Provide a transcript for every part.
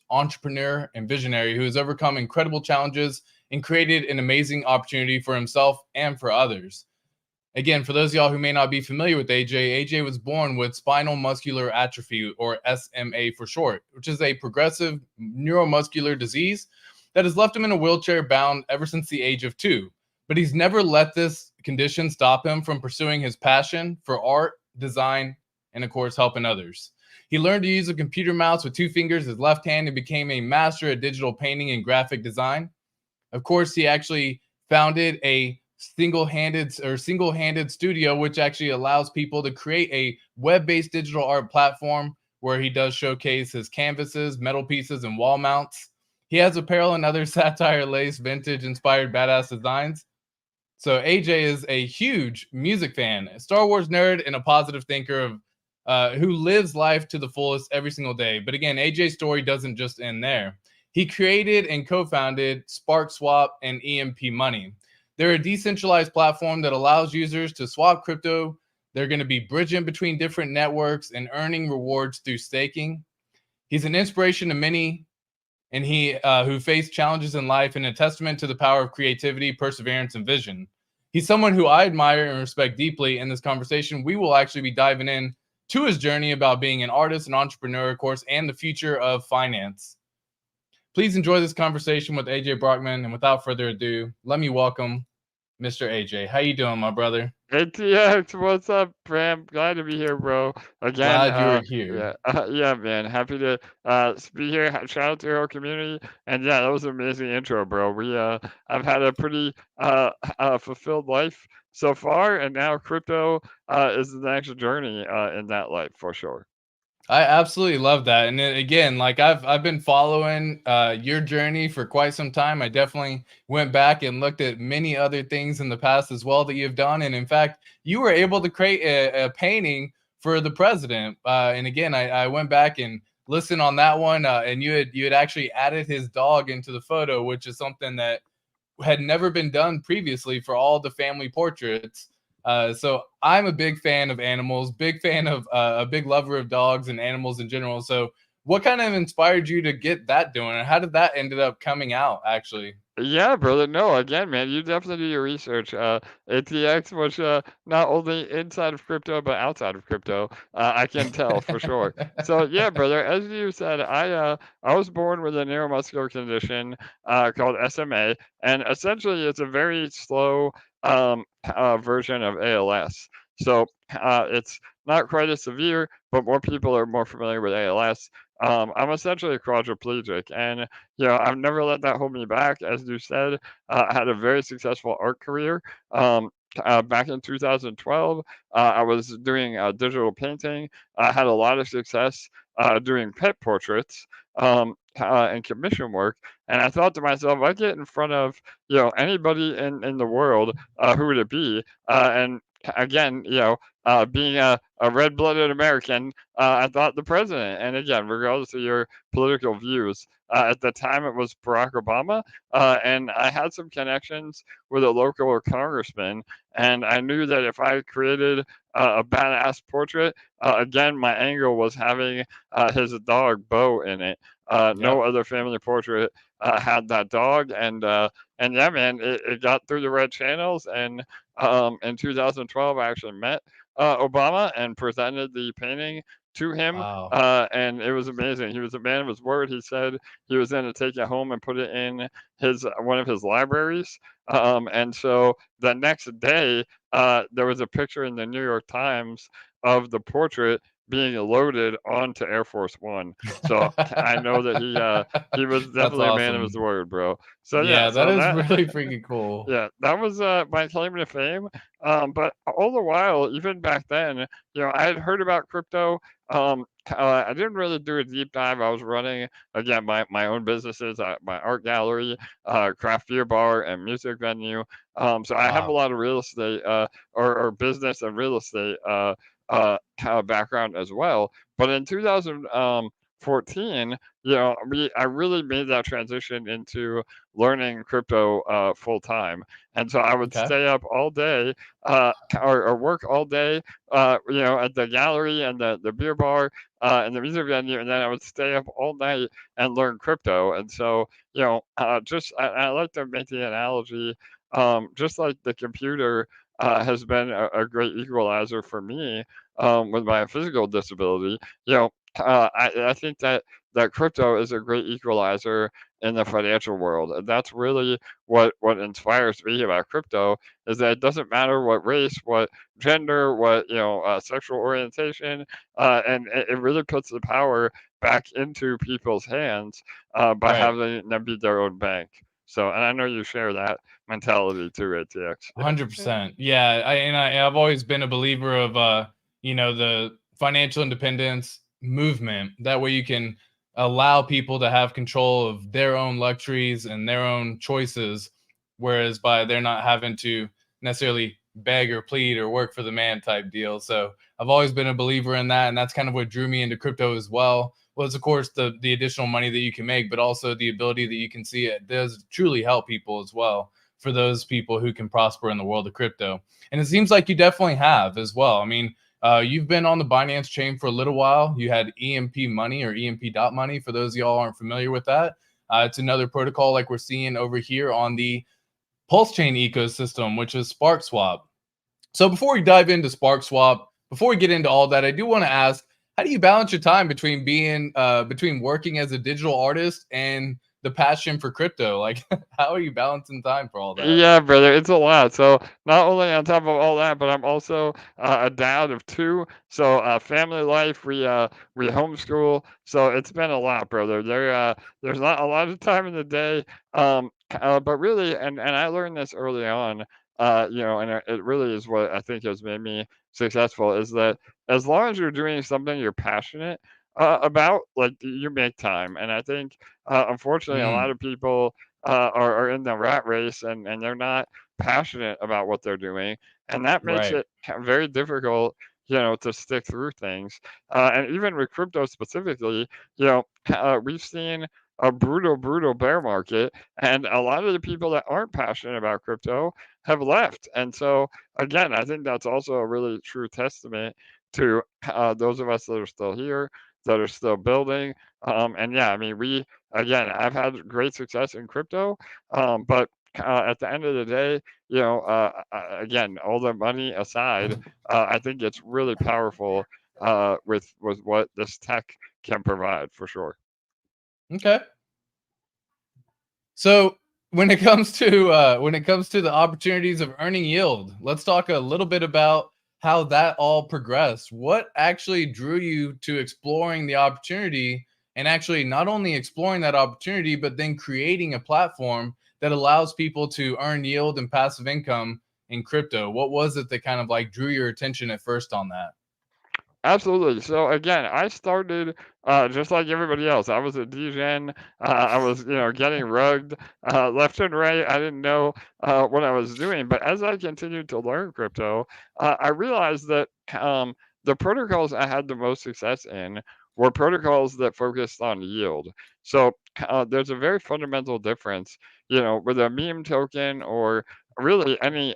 entrepreneur, and visionary who has overcome incredible challenges and created an amazing opportunity for himself and for others. Again, for those of y'all who may not be familiar with AJ was born with spinal muscular atrophy, or SMA for short, which is a progressive neuromuscular disease that has left him in a wheelchair bound ever since the age of 2. But he's never let this condition stop him from pursuing his passion for art, design, and of course, helping others. He learned to use a computer mouse with 2 fingers, his left hand, and became a master at digital painting and graphic design. Of course, he actually founded a single-handed studio, which actually allows people to create a web-based digital art platform where he does showcase his canvases, metal pieces, and wall mounts. He has apparel and other satire-laced, vintage-inspired badass designs. So AJ is a huge music fan, a Star Wars nerd, and a positive thinker who lives life to the fullest every single day. But again, AJ's story doesn't just end there. He created and co-founded Sparkswap and EMP Money. They're a decentralized platform that allows users to swap crypto. They're going to be bridging between different networks and earning rewards through staking. He's an inspiration to many, and he who face challenges in life, and a testament to the power of creativity, perseverance, and vision. He's someone who I admire and respect deeply. In this conversation, we will actually be diving in to his journey about being an artist, an entrepreneur, of course, and the future of finance. Please enjoy this conversation with AJ Brockman, and without further ado, let me welcome Mr. AJ. How you doing, my brother? ATX, what's up, Bram? Glad to be here, bro. Again, Glad you're here. yeah, man. Happy to be here. Shout out to our community, and yeah, that was an amazing intro, bro. I've had a pretty fulfilled life so far, and now crypto is the next journey in that life for sure. I absolutely love that. And then, again, like I've been following your journey for quite some time. I definitely went back and looked at many other things in the past as well that you've done. And in fact, you were able to create a painting for the president. And again, I went back and listened on that one, and you had actually added his dog into the photo, which is something that had never been done previously for all the family portraits. So I'm a big fan of animals, big fan of a big lover of dogs and animals in general. So what kind of inspired you to get that doing, and how did that ended up coming out actually? Yeah, brother. No, again, man, you definitely do your research. ATX was not only inside of crypto but outside of crypto. I can tell for sure. So yeah, brother. As you said, I was born with a neuromuscular condition called SMA, and essentially it's a very slow version of ALS. So it's not quite as severe, but more people are more familiar with ALS. I'm essentially a quadriplegic, and I've never let that hold me back. As you said, I had a very successful art career. Back in 2012, I was doing digital painting. I had a lot of success doing pet portraits and commission work. And I thought to myself, if I get in front of anybody in the world, who would it be? And again, being a red-blooded American, I thought the president. And again, regardless of your political views, at the time it was Barack Obama, and I had some connections with a local congressman, and I knew that if I created a badass portrait, again, my angle was having his dog Bo in it. No Yep. other family portrait had that dog, and yeah, man, it got through the red channels, and in 2012, I actually met Obama and presented the painting to him, Wow. and it was amazing. He was a man of his word. He said he was going to take it home and put it in his one of his libraries. And so the next day, there was a picture in the New York Times of the portrait being loaded onto Air Force One. So I know that he was That's definitely a man of his awesome. word, bro. So yeah, Yeah, that so is that really freaking cool. yeah, that was my claim to fame. But all the while, even back then, I had heard about crypto. I didn't really do a deep dive. I was running again my own businesses, my art gallery, craft beer bar, and music venue. So I have a Wow. lot of real estate or business and real estate background as well. But in 2000. 14, I really made that transition into learning crypto full time, and so I would Okay. stay up all day, uh, or work all day, at the gallery and the beer bar, and the music venue, and then I would stay up all night and learn crypto. And so, just I like to make the analogy, just like the computer has been a great equalizer for me with my physical disability. I think that crypto is a great equalizer in the financial world, and that's really what inspires me about crypto, is that it doesn't matter what race, what gender, what sexual orientation, and it really puts the power back into people's hands by Right. having them be their own bank. So, and I know you share that mentality too, ATX. 100%. Yeah, I've always been a believer of the financial independence movement. That way you can allow people to have control of their own luxuries and their own choices, whereas by they're not having to necessarily beg or plead or work for the man type deal. So I've always been a believer in that, and that's kind of what drew me into crypto as well. Was of course the additional money that you can make, but also the ability that you can see it does truly help people as well, for those people who can prosper in the world of crypto. And it seems like you definitely have as well. I mean, you've been on the Binance chain for a little while. You had EMP money, or EMP dot money, for those of y'all aren't familiar with that. It's another protocol like we're seeing over here on the PulseChain ecosystem, which is Sparkswap. So before we dive into Sparkswap, before we get into all that, I do want to ask, how do you balance your time between between working as a digital artist and the passion for crypto? Like, how are you balancing time for all that? Yeah, brother, it's a lot. So not only on top of all that, but I'm also a dad of two. So family life, we homeschool. So it's been a lot, brother. There's not a lot of time in the day. But really, and I learned this early on. And it really is what I think has made me successful, is that as long as you're doing something you're passionate about, like, you make time. And I think unfortunately a lot Mm, of people are in the rat race, and they're not passionate about what they're doing, and that makes right. it very difficult, to stick through things. And even with crypto specifically, we've seen a brutal bear market, and a lot of the people that aren't passionate about crypto have left. And so, again, I think that's also a really true testament to those of us that are still here, that are still building. And yeah, I mean, again, I've had great success in crypto, but at the end of the day, again, all the money aside, I think it's really powerful with what this tech can provide for sure. Okay. So when it comes to the opportunities of earning yield, let's talk a little bit about how that all progressed. What actually drew you to exploring the opportunity, and actually not only exploring that opportunity, but then creating a platform that allows people to earn yield and passive income in crypto? What was it that kind of like drew your attention at first on that? Absolutely. So again, I started just like everybody else. I was a DGen. I was, getting rugged left and right. I didn't know what I was doing. But as I continued to learn crypto, I realized that the protocols I had the most success in were protocols that focused on yield. So there's a very fundamental difference, with a meme token, or really any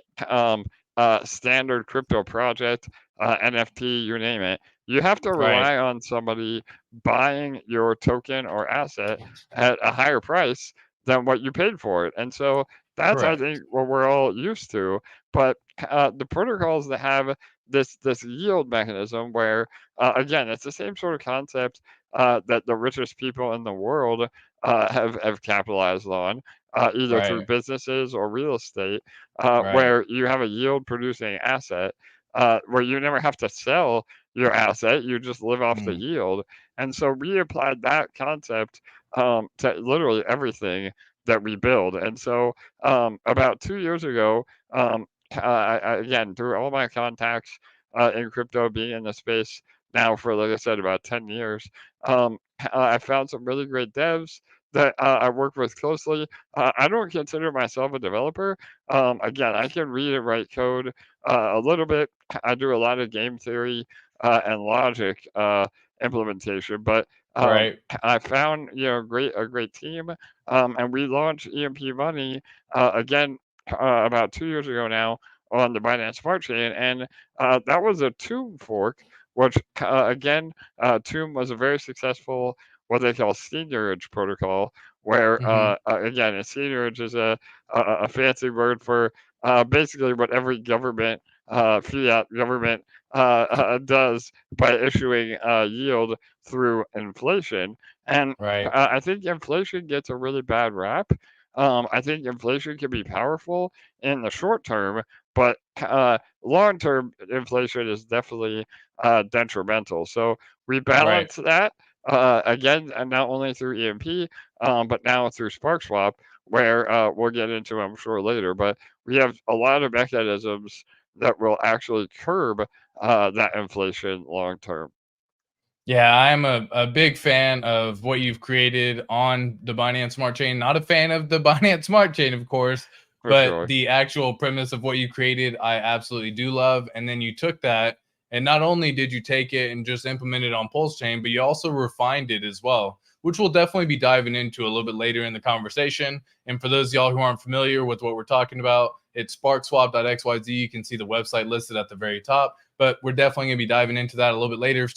standard crypto project, NFT, you name it. You have to Right. rely on somebody buying your token or asset at a higher price than what you paid for it. And so that's, I Correct. think, what we're all used to. But the protocols that have this yield mechanism, where again, it's the same sort of concept that the richest people in the world have capitalized on, either through Right. businesses or real estate, Right. where you have a yield producing asset, where you never have to sell your asset, you just live off the Mm, yield. And so we applied that concept to literally everything that we build. And so about 2 years ago, again, through all my contacts in crypto, being in the space now for, like I said, about 10 years, I found some really great devs that I work with closely. I don't consider myself a developer. Again, I can read and write code a little bit. I do a lot of game theory and logic. implementation. But Right. I found a great team, and we launched EMP Money again about 2 years ago now on the Binance Smart Chain, and that was a Tomb fork, which again, Tomb was a very successful what they call seniorage protocol, where Hmm. again, a seniorage is a fancy word for basically what every government fiat government does by issuing yield through inflation. And Right. I think inflation gets a really bad rap. I think inflation can be powerful in the short term, but long term inflation is definitely detrimental. So we Right. balance that again, and not only through EMP, but now through Sparkswap, where we'll get into, I'm sure, later. But we have a lot of mechanisms that will actually curb that inflation long term, Yeah, I'm a big fan of what you've created on the Binance Smart Chain. Not a fan of the Binance Smart Chain, of course, for but sure. the actual premise of what you created, I absolutely do love. And then you took that, and not only did you take it and just implement it on Pulse Chain, but you also refined it as well, which we'll definitely be diving into a little bit later in the conversation. And for those of y'all who aren't familiar with what we're talking about, it's sparkswap.xyz. You can see the website listed at the very top, but we're definitely going to be diving into that a little bit later.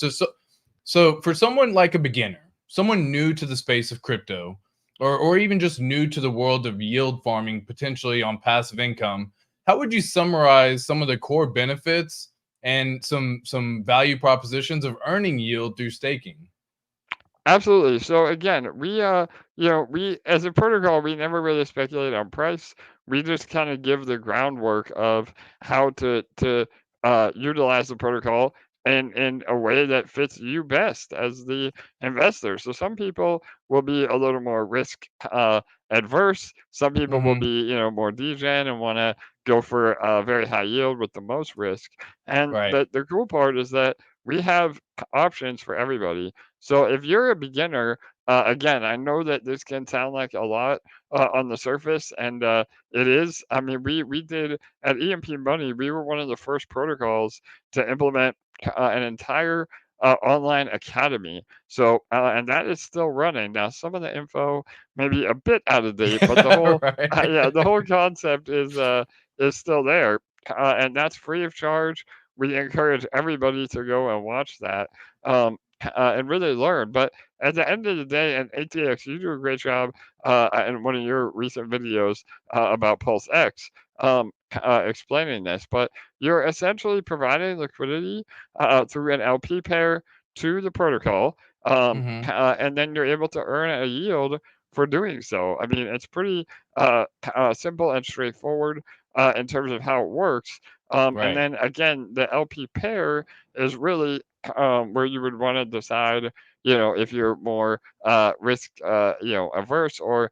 So for someone like a beginner, someone new to the space of crypto, or even just new to the world of yield farming, potentially on passive income, how would you summarize some of the core benefits and some value propositions of earning yield through staking? Absolutely. So again, we as a protocol, we never really speculate on price. We just kind of give the groundwork of how to utilize the protocol in a way that fits you best as the investor. So some people will be a little more risk adverse. Some people will Hmm. be more degen and want to go for a very high yield with the most risk. And Right. the cool part is that we have options for everybody. So if you're a beginner, again, I know that this can sound like a lot on the surface, and it is. I mean, we did at EMP Money, we were one of the first protocols to implement an entire online academy. So, and that is still running now. Some of the info may be a bit out of date, but the whole yeah, Right. the whole concept is still there, and that's free of charge. We encourage everybody to go and watch that. And really learn. But at the end of the day, and ATX, you do a great job in one of your recent videos about PulseX explaining this. But you're essentially providing liquidity through an LP pair to the protocol, Hmm. and then you're able to earn a yield for doing so. I mean, it's pretty simple and straightforward in terms of how it works. And Right. then again, the LP pair is really where you would want to decide, if you're more risk, averse or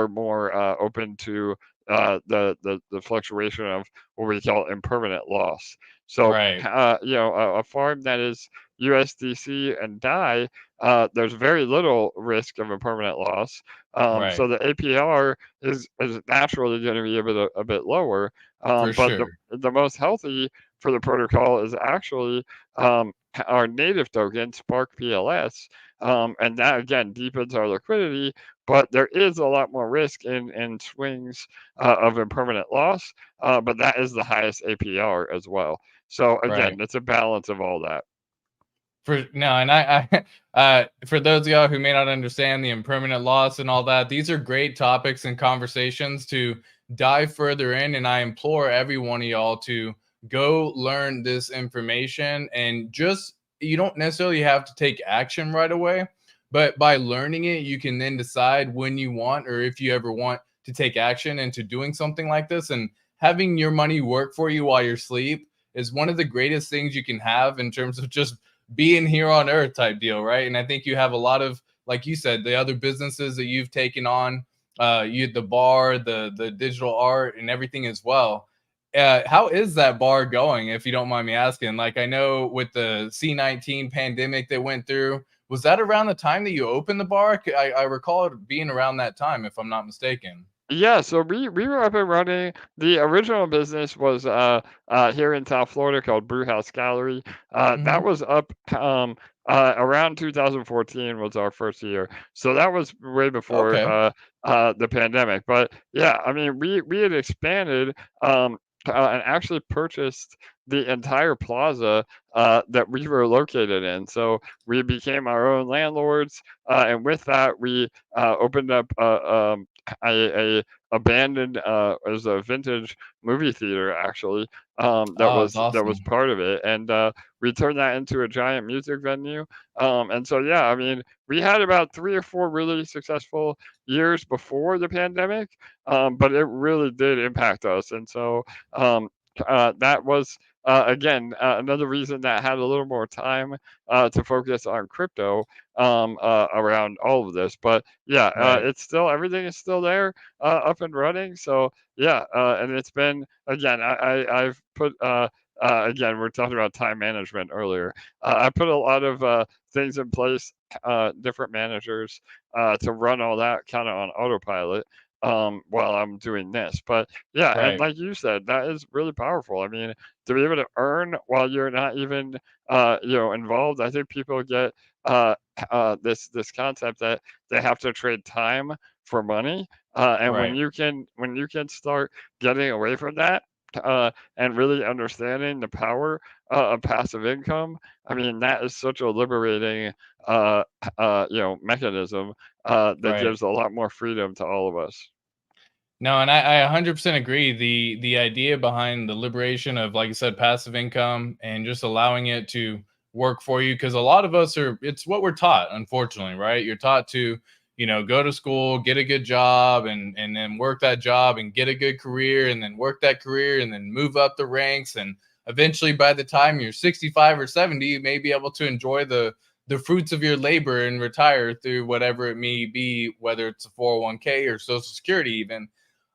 more open to the fluctuation of what we call impermanent loss. So, Right. a farm that is USDC and DAI, there's very little risk of impermanent loss. Right. So the APR is naturally going to be a bit lower. For But the sure. the most healthy for the protocol is actually um, our native token, Spark PLS, and that again deepens our liquidity. But there is a lot more risk in swings of impermanent loss, but that is the highest APR as well. So Right. again, it's a balance of all that. For no, and for those of y'all who may not understand the impermanent loss and all that, these are great topics and conversations to dive further in. And I implore every one of y'all to go learn this information. And just, you don't necessarily have to take action right away, but by learning it, you can then decide when you want, or if you ever want to take action into doing something like this. And having your money work for you while you're asleep is one of the greatest things you can have in terms of just being here on earth type deal, right? And I think you have a lot of, like you said, the other businesses that you've taken on, you the bar, the digital art, and everything as well. How is that bar going, if you don't mind me asking? Like, I know with the C-19 pandemic that went through, was that around the time that you opened the bar? I recall it being around that time, if I'm not mistaken. Yeah, so we were up and running. The original business was here in South Florida called Brewhouse Gallery. That Hmm. was up Around 2014 was our first year, so that was way before Okay. the pandemic. But yeah, I mean, we had expanded and actually purchased the entire plaza that we were located in. So we became our own landlords, and with that, we opened up a abandoned as a vintage movie theater actually Oh, it's that was awesome. part of it, and we turned that into a giant music venue. And so yeah, I mean, we had about 3 or 4 really successful years before the pandemic, but it really did impact us, and so um, that was. Again, another reason that I had a little more time to focus on crypto around all of this. But yeah, Right. it's still everything is still there, up and running. So yeah, and it's been again. I've put again. We're talking about time management earlier. I put a lot of things in place, different managers to run all that kind of on autopilot while I'm doing this. But yeah, and Right. like you said, that is really powerful. I mean, to be able to earn while you're not even involved, I think people get this concept that they have to trade time for money, and Right. when you can start getting away from that and really understanding the power of passive income, I mean that is such a liberating uh, mechanism that Right. gives a lot more freedom to all of us. No, and I 100% agree. The idea behind the liberation of, like I said, passive income and just allowing it to work for you, because a lot of us are, it's what we're taught, unfortunately, right? You're taught to, go to school, get a good job, and then work that job and get a good career, and then work that career, and then move up the ranks, and eventually by the time you're 65 or 70, you may be able to enjoy the fruits of your labor and retire through whatever it may be, whether it's a 401k or social security even.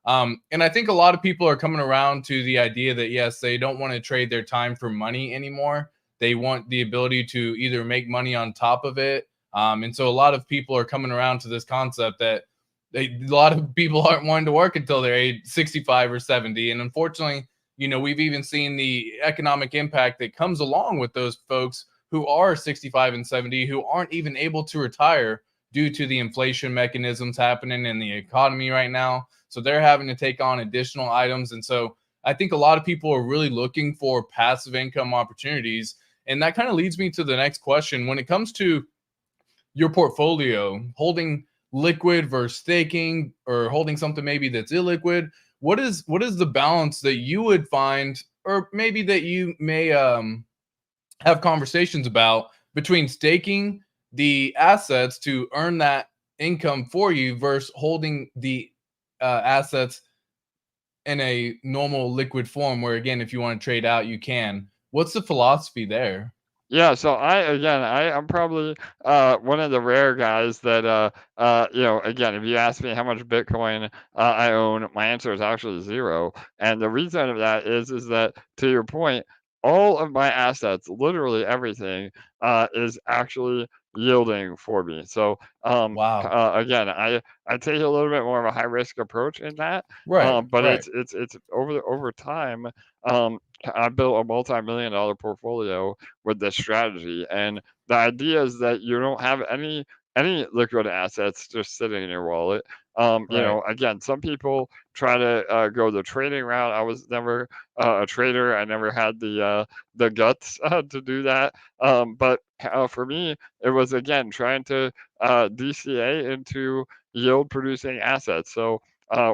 And I think a lot of people are coming around to the idea that yes, they don't want to trade their time for money anymore. They want the ability to either make money on top of it. And so a lot of people are coming around to this concept that a lot of people aren't wanting to work until they're age 65 or 70. And unfortunately, we've even seen the economic impact that comes along with those folks who are 65 and 70 who aren't even able to retire due to the inflation mechanisms happening in the economy right now. So they're having to take on additional items. And so I think a lot of people are really looking for passive income opportunities. And that kind of leads me to the next question. When it comes to your portfolio, holding liquid versus staking, or holding something maybe that's illiquid, what is the balance that you would find, or maybe that you may have conversations about, between staking the assets to earn that income for you versus holding the assets in a normal liquid form, where again, if you want to trade out, you can. What's the philosophy there? Yeah, so I'm probably one of the rare guys that again, if you ask me how much Bitcoin I own, my answer is actually zero. And the reason of that is that, to your point, all of my assets, literally everything, is actually yielding for me. So Wow. again, I take a little bit more of a high risk approach in that, Right. but Right. it's over time. Um, I built a multi-million dollar portfolio with this strategy. And the idea is that you don't have any liquid assets just sitting in your wallet. Right. Again, some people try to go the trading route. I was never a trader. I never had the guts to do that. But for me, it was again trying to DCA into yield producing assets. So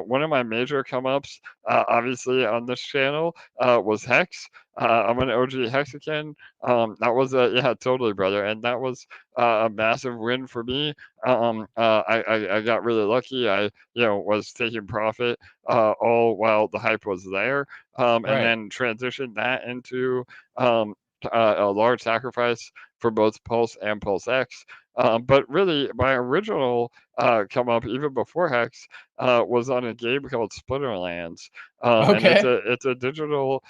one of my major come ups, obviously on this channel, was Hex. I'm an OG Hexagon. That was a yeah, totally, brother, and that was a massive win for me. I got really lucky. I was taking profit all while the hype was there, and Right. then transitioned that into a large sacrifice for both Pulse and Pulse X. But really, my original come up even before Hex was on a game called Splinterlands, and Okay. it's a digital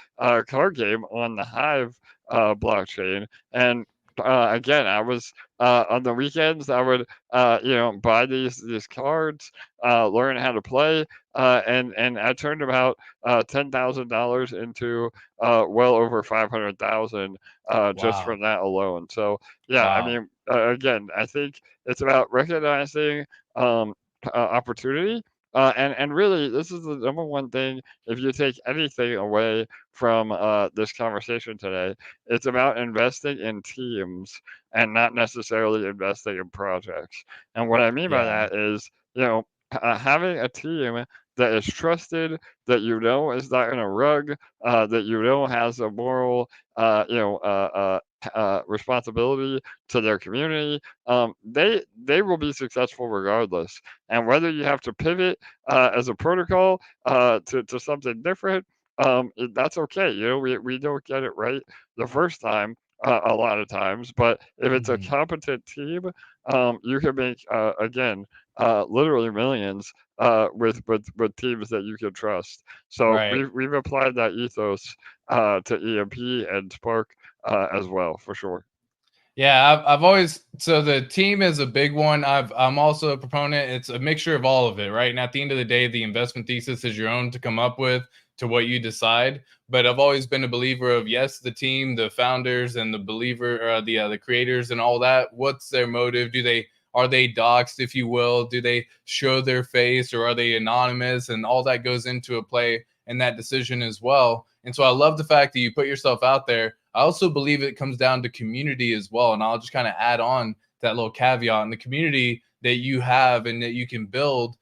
card game on the Hive blockchain, and again, I was on the weekends. I would buy these cards, learn how to play, and I turned about $10,000 into well over 500,000 just Wow. from that alone. So yeah, I Wow. mean, again, I think it's about recognizing opportunity. And really, this is the number one thing. If you take anything away from this conversation today, it's about investing in teams and not necessarily investing in projects. And what I mean by Yeah. that is, having a team that is trusted, that is not in a rug, that has a moral, responsibility to their community. They will be successful regardless. And whether you have to pivot as a protocol to something different, that's okay. We don't get it right the first time a lot of times, but if it's a Mhm. competent team, you can make again literally millions with teams that you can trust. So Right. we've applied that ethos to EMP and Spark as well for sure. Yeah, I've always, so the team is a big one. I'm also a proponent. It's a mixture of all of it, right? And at the end of the day, the investment thesis is your own to come up with to what you decide. But I've always been a believer of, yes, the team, the founders, and the believer, the creators, and all that. What's their motive? Are they doxxed, if you will? Do they show their face, or are they anonymous? And all that goes into a play in that decision as well. And so I love the fact that you put yourself out there. I also believe it comes down to community as well. And I'll just kind of add on that little caveat, and the community that you have and that you can build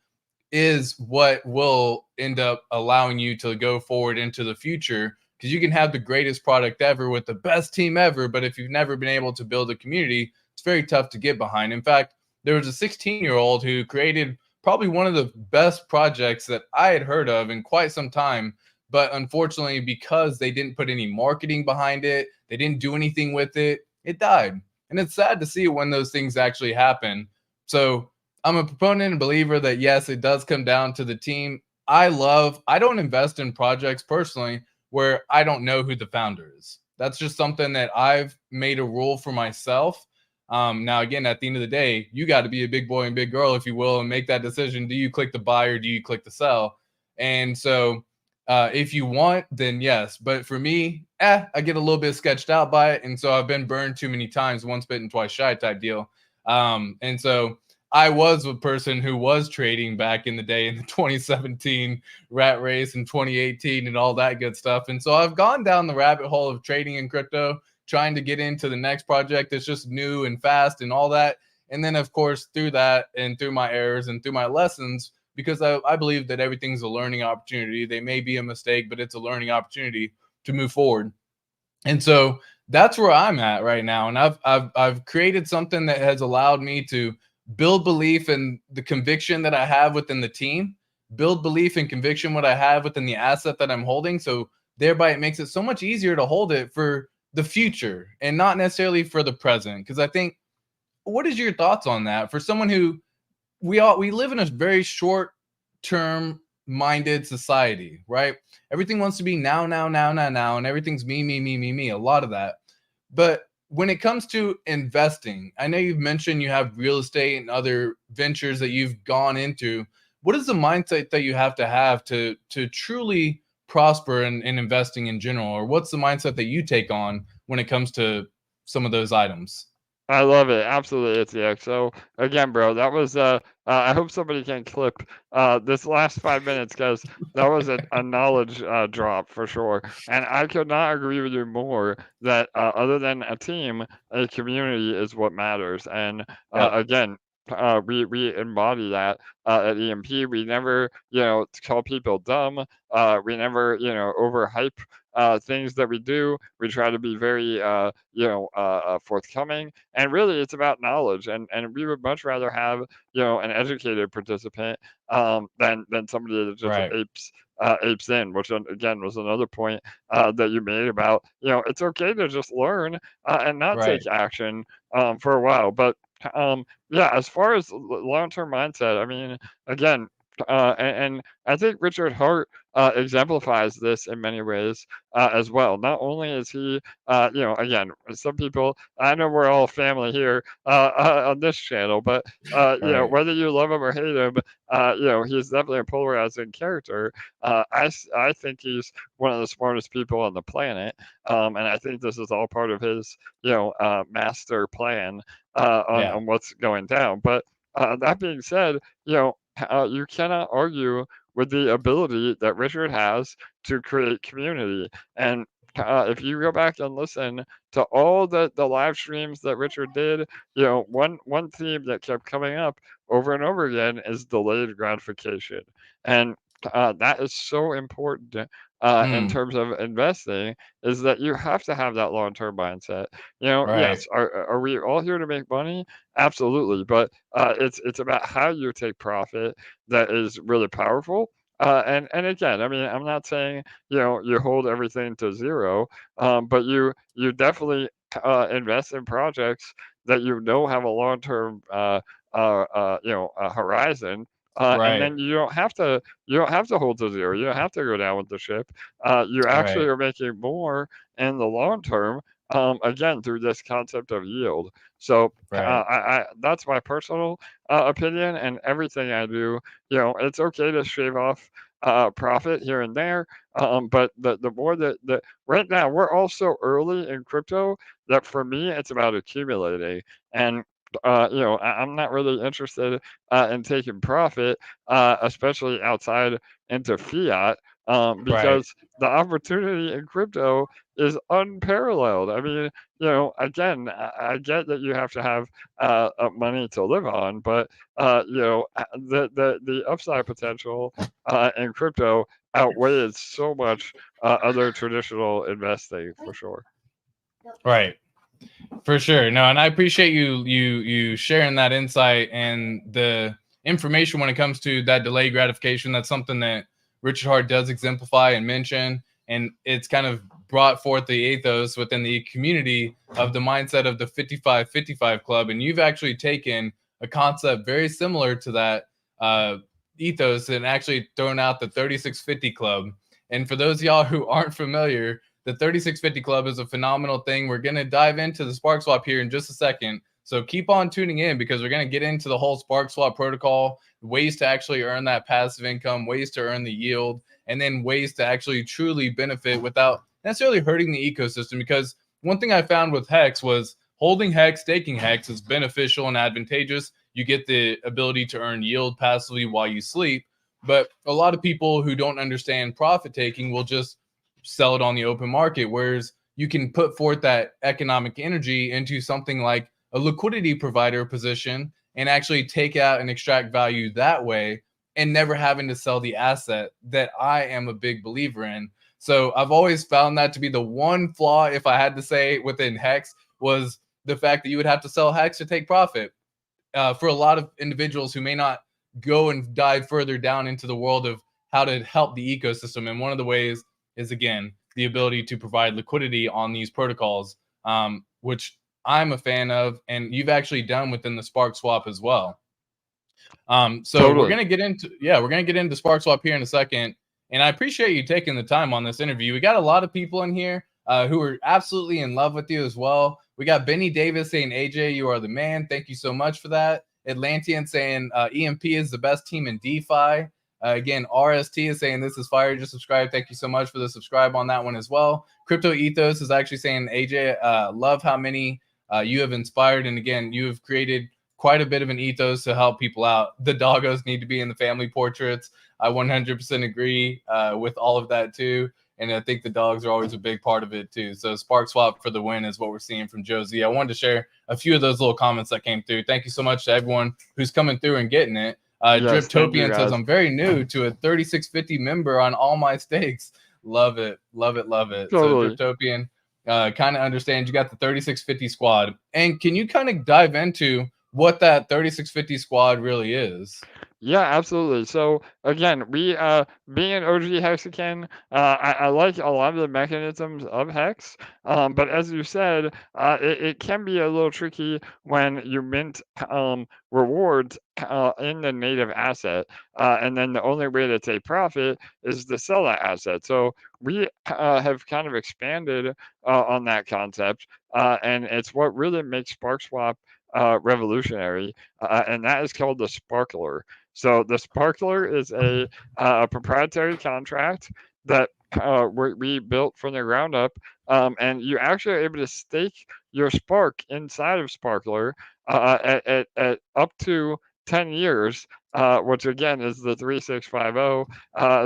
is what will end up allowing you to go forward into the future, because you can have the greatest product ever with the best team ever, but if you've never been able to build a community, it's very tough to get behind. In fact, there was a 16-year-old who created probably one of the best projects that I had heard of in quite some time, but unfortunately, because they didn't put any marketing behind it, they didn't do anything with it, it died. And it's sad to see when those things actually happen. So I'm a proponent and believer that yes, it does come down to the team. I don't invest in projects personally where I don't know who the founder is. That's just something that I've made a rule for myself. Now, again, at the end of the day, you got to be a big boy and big girl, if you will, and make that decision. Do you click the buy or do you click the sell? And so, if you want, then yes. But for me, I get a little bit sketched out by it. And so I've been burned too many times, once bitten, twice shy type deal. And so I was a person who was trading back in the day in the 2017 rat race and 2018 and all that good stuff. And so I've gone down the rabbit hole of trading in crypto, trying to get into the next project that's just new and fast and all that. And then, of course, through that and through my errors and through my lessons, because I believe that everything's a learning opportunity. They may be a mistake, but it's a learning opportunity to move forward. And so that's where I'm at right now. And I've created something that has allowed me to build belief in the conviction that I have within the team, build belief and conviction what I have within the asset that I'm holding. So thereby it makes it so much easier to hold it for the future and not necessarily for the present. Because I think, what is your thoughts on that for someone who, we live in a very short term minded society, right? Everything wants to be now, now, now, now, now, and everything's me, me, me, me, me. A lot of that. But when it comes to investing, I know you've mentioned you have real estate and other ventures that you've gone into. What is the mindset that you have to truly prosper in investing in general? Or what's the mindset that you take on when it comes to some of those items? I love it. Absolutely, it's yeah. So again, bro, that was I hope somebody can clip this last 5 minutes because that was a knowledge drop for sure. And I could not agree with you more that other than a team, a community is what matters. And Yep. again, we embody that at EMP. We never, call people dumb. We never, overhype things that we do. We try to be very, forthcoming. And really, it's about knowledge. And we would much rather have, an educated participant than somebody that just Right. apes in, which again was another point that you made about, it's okay to just learn and not Right. take action for a while. But yeah, as far as long-term mindset, I mean, again, And I think Richard Hart exemplifies this in many ways as well. Not only is he, again, some people, I know we're all family here on this channel, but Right. whether you love him or hate him, he's definitely a polarizing character. I think he's one of the smartest people on the planet, and I think this is all part of his, master plan Yeah. on what's going down. But that being said, you cannot argue with the ability that Richard has to create community. And if you go back and listen to all the live streams that Richard did, one theme that kept coming up over and over again is delayed gratification, and that is so important. In Mm, terms of investing, is that you have to have that long-term mindset. right. Yes, are we all here to make money? Absolutely, but it's about how you take profit that is really powerful. And again, I mean, I'm not saying you hold everything to zero, but you definitely invest in projects that have a long term horizon. And Right. then you don't have to hold to zero. You don't have to go down with the ship. You actually Right. are making more in the long term. Again, through this concept of yield. So Right. that's my personal opinion, and everything I do, it's okay to shave off profit here and there. But the more that right now we're all so early in crypto that for me it's about accumulating. And I'm not really interested in taking profit, especially outside into fiat, Right. because the opportunity in crypto is unparalleled. I mean, again, I get that you have to have money to live on, but the upside potential in crypto outweighs so much other traditional investing for sure. Right. For sure. No, and I appreciate you sharing that insight and the information when it comes to that delayed gratification. That's something that Richard Hart does exemplify and mention, and it's kind of brought forth the ethos within the community of the mindset of the 55-55 club. And you've actually taken a concept very similar to that uh, ethos and actually thrown out the 3650 club. And for those of y'all who aren't familiar, the 3650 Club is a phenomenal thing. We're going to dive into the Sparkswap here in just a second. So keep on tuning in because we're going to get into the whole Sparkswap protocol, ways to actually earn that passive income, ways to earn the yield, and then ways to actually truly benefit without necessarily hurting the ecosystem. Because one thing I found with Hex was holding Hex, staking Hex is beneficial and advantageous. You get the ability to earn yield passively while you sleep. But a lot of people who don't understand profit taking will just sell it on the open market, whereas you can put forth that economic energy into something like a liquidity provider position and actually take out and extract value that way and never having to sell the asset that I am a big believer in. So I've always found that to be the one flaw, if I had to say, within Hex, was the fact that you would have to sell Hex to take profit. For a lot of individuals who may not go and dive further down into the world of how to help the ecosystem. And one of the ways is, again, the ability to provide liquidity on these protocols, which I'm a fan of, and you've actually done within the Sparkswap as well. So we're Totally. gonna get into Sparkswap here in a second, and I appreciate you taking the time on this interview. We got a lot of people in here who are absolutely in love with you as well. We got Benny Davis saying, "AJ, you are the man. Thank you so much for that." Atlantean saying, "EMP is the best team in DeFi." Again, RST is saying, "This is fire. Just subscribe." Thank you so much for the subscribe on that one as well. Crypto Ethos is actually saying, "AJ, love how many you have inspired, and again, you have created quite a bit of an ethos to help people out. The doggos need to be in the family portraits. I 100% agree with all of that too. And I think the dogs are always a big part of it too. So Sparkswap for the win is what we're seeing from Josie. I wanted to share a few of those little comments that came through. Thank you so much to everyone who's coming through and getting it. Yes, thank you Driptopian says, guys. "I'm very new to a 3650 member on all my stakes." Love it. Love it. Love it. So Totally. Driptopian kind of understands you got the 3650 squad. And can you kind of dive into what that 3650 squad really is? Yeah, absolutely. So again, we being an OG Hexagon, I like a lot of the mechanisms of Hex. But as you said, it can be a little tricky when you mint rewards in the native asset, and then the only way to take profit is to sell that asset. So we have kind of expanded on that concept, and it's what really makes SparkSwap revolutionary, and that is called the Sparkler. So the Sparkler is a proprietary contract that we built from the ground up, and you actually are able to stake your Spark inside of Sparkler at up to 10 years, which again is the 3650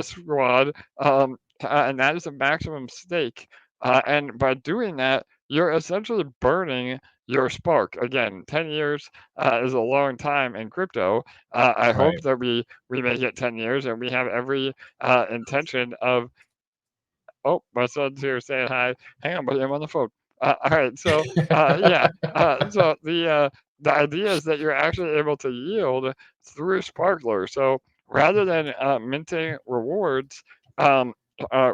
squad, and that is a maximum stake. And by doing that, you're essentially burning your Spark. Again, 10 years is a long time in crypto. I hope Right. that we make it 10 years, and we have every intention of. Oh, my son's here saying hi. Hang on, buddy, I'm on the phone. All right, so yeah, so the idea is that you're actually able to yield through Sparkler. So rather than minting rewards, um,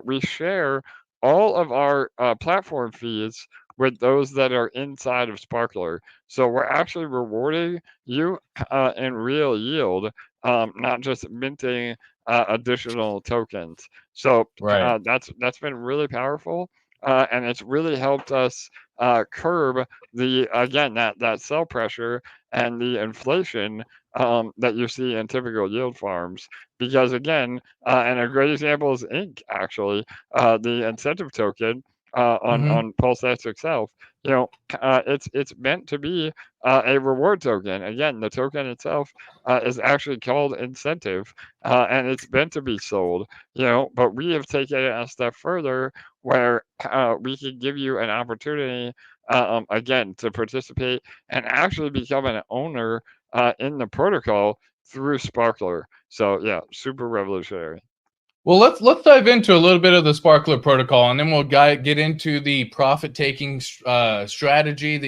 we share all of our platform fees with those that are inside of Sparkler. So we're actually rewarding you in real yield, not just minting additional tokens. So Right. that's been really powerful, and it's really helped us curb the again that sell pressure and the inflation that you see in typical yield farms. Because again, and a great example is Ink actually, the incentive token. Hmm. On PulseX itself, you know, it's meant to be a reward token. Again, the token itself is actually called incentive, and it's meant to be sold, but we have taken it a step further where we can give you an opportunity, again, to participate and actually become an owner in the protocol through Sparkler. So yeah, super revolutionary. Well, let's dive into a little bit of the Sparkler protocol, and then we'll get into the profit taking strategy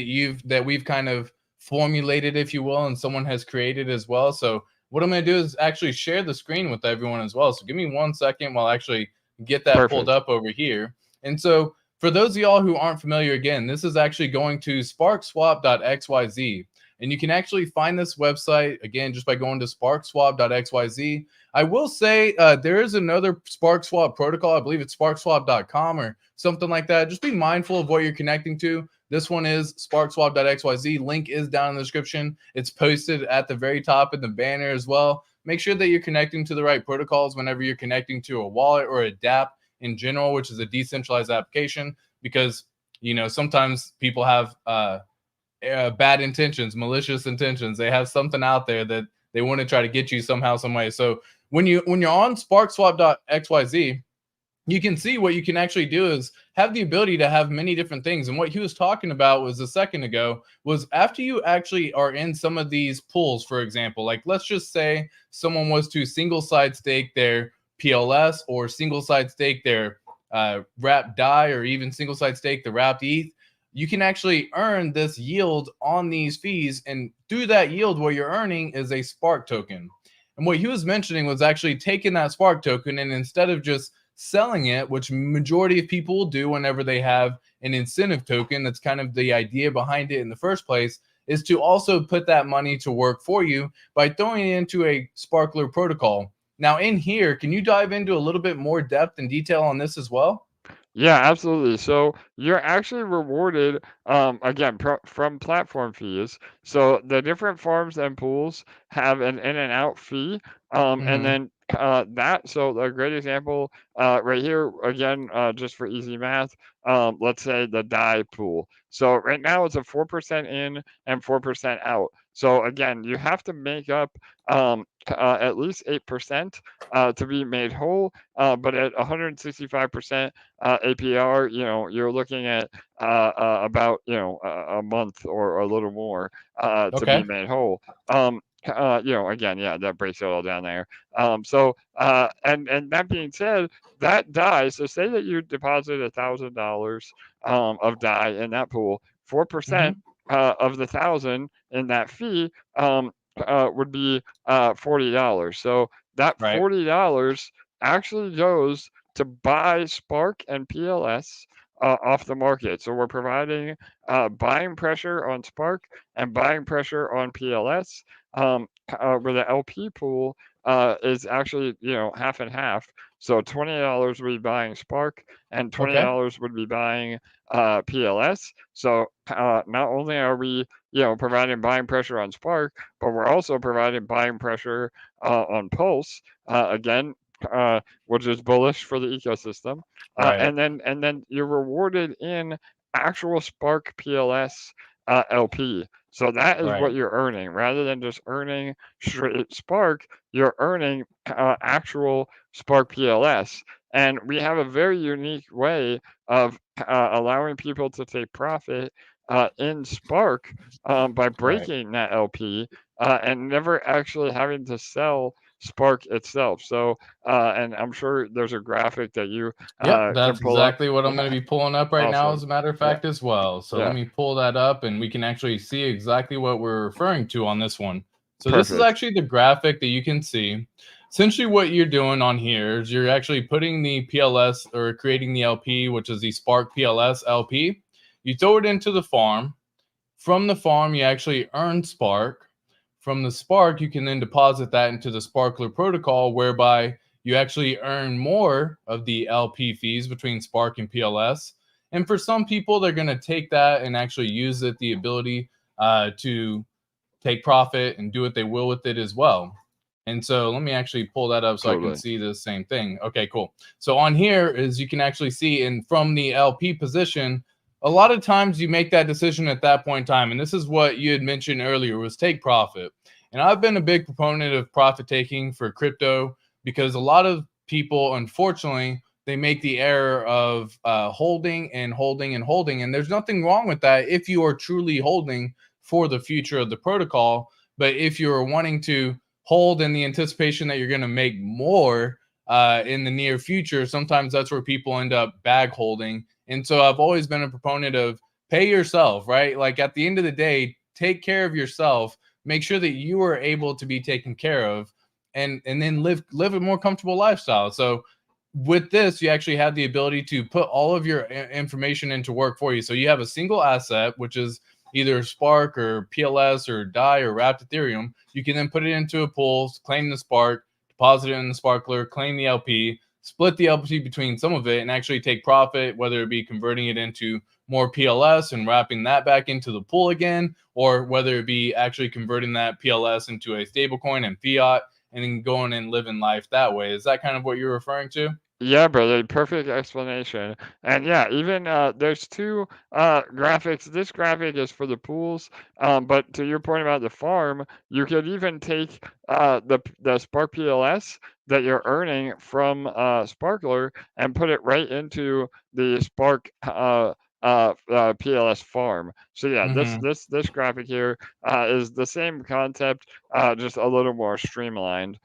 that we've kind of formulated, if you will, and someone has created as well. So what I'm going to do is actually share the screen with everyone as well. So give me 1 second while I actually get that pulled Perfect. up over here. And so for those of y'all who aren't familiar, again, this is actually going to sparkswap.xyz. And you can actually find this website again just by going to sparkswap.xyz. I will say there is another Sparkswap protocol. I believe it's sparkswap.com or something like that. Just be mindful of what you're connecting to. This one is sparkswap.xyz. Link is down in the description. It's posted at the very top in the banner as well. Make sure that you're connecting to the right protocols whenever you're connecting to a wallet or a DApp in general, which is a decentralized application, because sometimes people have bad intentions, malicious intentions. They have something out there that they want to try to get you somehow, some way. So when you're on sparkswap.xyz, you can see what you can actually do is have the ability to have many different things. And what he was talking about was a second ago was after you actually are in some of these pools, for example, like let's just say someone was to single side stake their PLS or single side stake their wrapped DAI or even single side stake the wrapped ETH. You can actually earn this yield on these fees. And through that yield, what you're earning is a Spark token. And what he was mentioning was actually taking that Spark token and instead of just selling it, which majority of people will do whenever they have an incentive token, that's kind of the idea behind it in the first place, is to also put that money to work for you by throwing it into a Sparkler protocol. Now in here, can you dive into a little bit more depth and detail on this as well? Yeah, absolutely. So you're actually rewarded again from platform fees. So the different farms and pools have an in and out fee, and Mm-hmm. then that. So a great example right here again, just for easy math. Let's say the die pool. So right now it's a 4% in and 4% out. So again, you have to make up at least 8% to be made whole. But at 165% APR, you're looking at about a month or a little more to be Okay. made whole. Again, yeah, that breaks it all down there. And that being said, that die. So say that you deposit $1,000 of die in that pool, 4% Mm-hmm. of the thousand in that fee. would be $40. So that Right. $40 actually goes to buy Spark and PLS off the market. So we're providing buying pressure on Spark and buying pressure on PLS, where the LP pool is actually, half and half. So $20 would be buying Spark and Okay. $20 would be buying PLS. So not only are we, providing buying pressure on Spark, but we're also providing buying pressure on Pulse. Again, which is bullish for the ecosystem. Right. And then you're rewarded in actual Spark PLS LP. So that is what Right. you're earning, rather than just earning straight Spark. You're earning actual Spark PLS. And we have a very unique way of allowing people to take profit in Spark by Right. breaking that LP and never actually having to sell Spark itself. So, and I'm sure there's a graphic that you Yep, can that's pull up. exactly what I'm going to be pulling up right now, Awesome. as a matter of Yeah. fact, as well. So let Yeah. me pull that up and we can actually see exactly what we're referring to on this one. So this is Perfect. actually the graphic that you can see. Essentially, what you're doing on here is you're actually putting the PLS or creating the LP, which is the Spark PLS LP. You throw it into the farm. From the farm, you actually earn Spark. From the Spark, you can then deposit that into the Sparkler protocol, whereby you actually earn more of the LP fees between Spark and PLS. And for some people, they're going to take that and actually use it, the ability to take profit and do what they will with it as well. And so let me actually pull that up so I can Totally. see the same thing. Okay, cool. So on here is you can actually see, and from the LP position, a lot of times you make that decision at that point in time. And this is what you had mentioned earlier, was take profit. And I've been a big proponent of profit taking for crypto, because a lot of people, unfortunately, they make the error of holding and holding and holding. And there's nothing wrong with that if you are truly holding for the future of the protocol. But if you're wanting to hold in the anticipation that you're going to make more in the near future, sometimes that's where people end up bag holding. And so I've always been a proponent of pay yourself, right? Like at the end of the day, take care of yourself, make sure that you are able to be taken care of, and then live a more comfortable lifestyle. So with this, you actually have the ability to put all of your information into work for you. So you have a single asset, which is either Spark or PLS or DAI or wrapped Ethereum. You can then put it into a pool, claim the Spark, deposit it in the Sparkler, claim the LP, split the LP between some of it, and actually take profit, whether it be converting it into more PLS and wrapping that back into the pool again, or whether it be actually converting that PLS into a stablecoin and fiat, and then going and living life that way. Is that kind of what you're referring to? Yeah, brother, perfect explanation. And yeah, even there's two graphics. This graphic is for the pools, but to your point about the farm, you could even take the Spark PLS that you're earning from Sparkler and put it right into the Spark PLS farm. So yeah, this Mm-hmm. this this graphic here is the same concept, just a little more streamlined.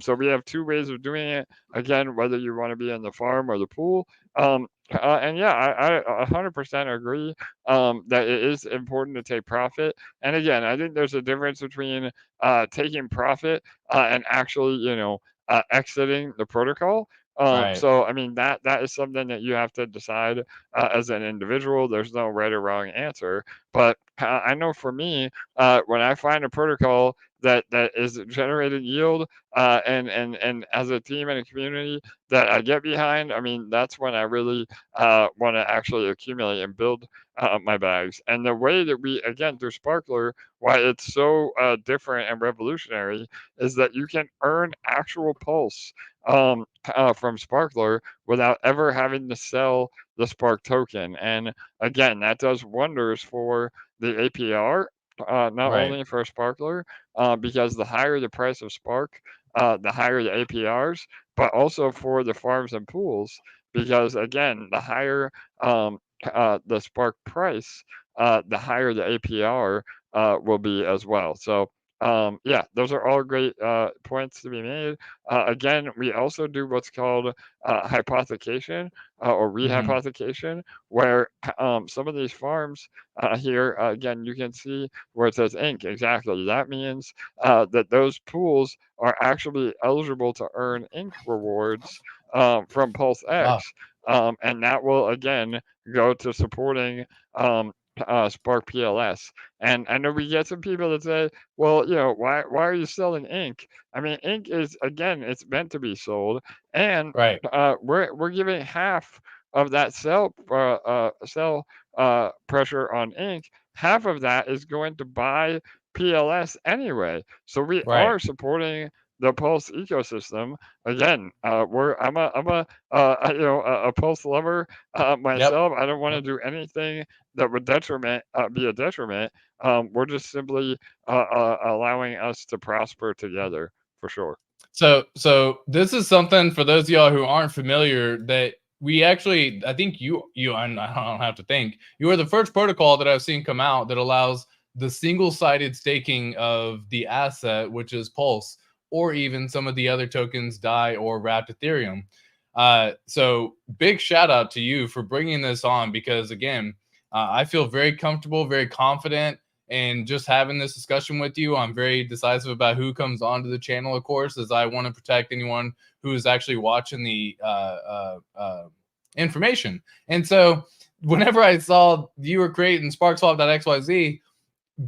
So we have two ways of doing it. Again, whether you want to be in the farm or the pool. And yeah, I 100% agree that it is important to take profit. And again, I think there's a difference between taking profit and actually, exiting the protocol. Right. So I mean that is something that you have to decide as an individual. There's no right or wrong answer. But I know for me, when I find a protocol that is generating yield and as a team and a community that I get behind, I mean, that's when I really want to actually accumulate and build my bags. And the way that we, again, through Sparkler, why it's so different and revolutionary is that you can earn actual pulse from Sparkler without ever having to sell the Spark token. And again, that does wonders for the APR. Not Right. only for Sparkler, because the higher the price of Spark, the higher the APRs, but also for the farms and pools, because again, the higher the Spark price, the higher the APR will be as well. So Yeah, those are all great points to be made. Again, we also do what's called hypothecation or Hmm. rehypothecation, where some of these farms here, again, you can see where it says ink. Exactly. That means that those pools are actually eligible to earn ink rewards from Wow. PulseX. And that will, again, go to supporting Spark PLS. And I know we get some people that say, well, why are you selling ink? I mean, ink is, again, it's meant to be sold, and Right. we're giving half of that sell pressure on ink. Half of that is going to buy PLS anyway. So we Right. are supporting the Pulse ecosystem. Again, I'm a a Pulse lover Yep. myself. I don't want to Yep. do anything that would be a detriment. We're just simply allowing us to prosper together for sure. So this is something for those of y'all who aren't familiar that we actually, I think and I don't have to think, you are the first protocol that I've seen come out that allows the single-sided staking of the asset, which is Pulse, or even some of the other tokens, DAI or Wrapped Ethereum. So big shout out to you for bringing this on, because again, I feel very comfortable, very confident, and just having this discussion with you. I'm very decisive about who comes onto the channel, of course, as I want to protect anyone who is actually watching the information. And so whenever I saw you were creating Sparkswap.xyz,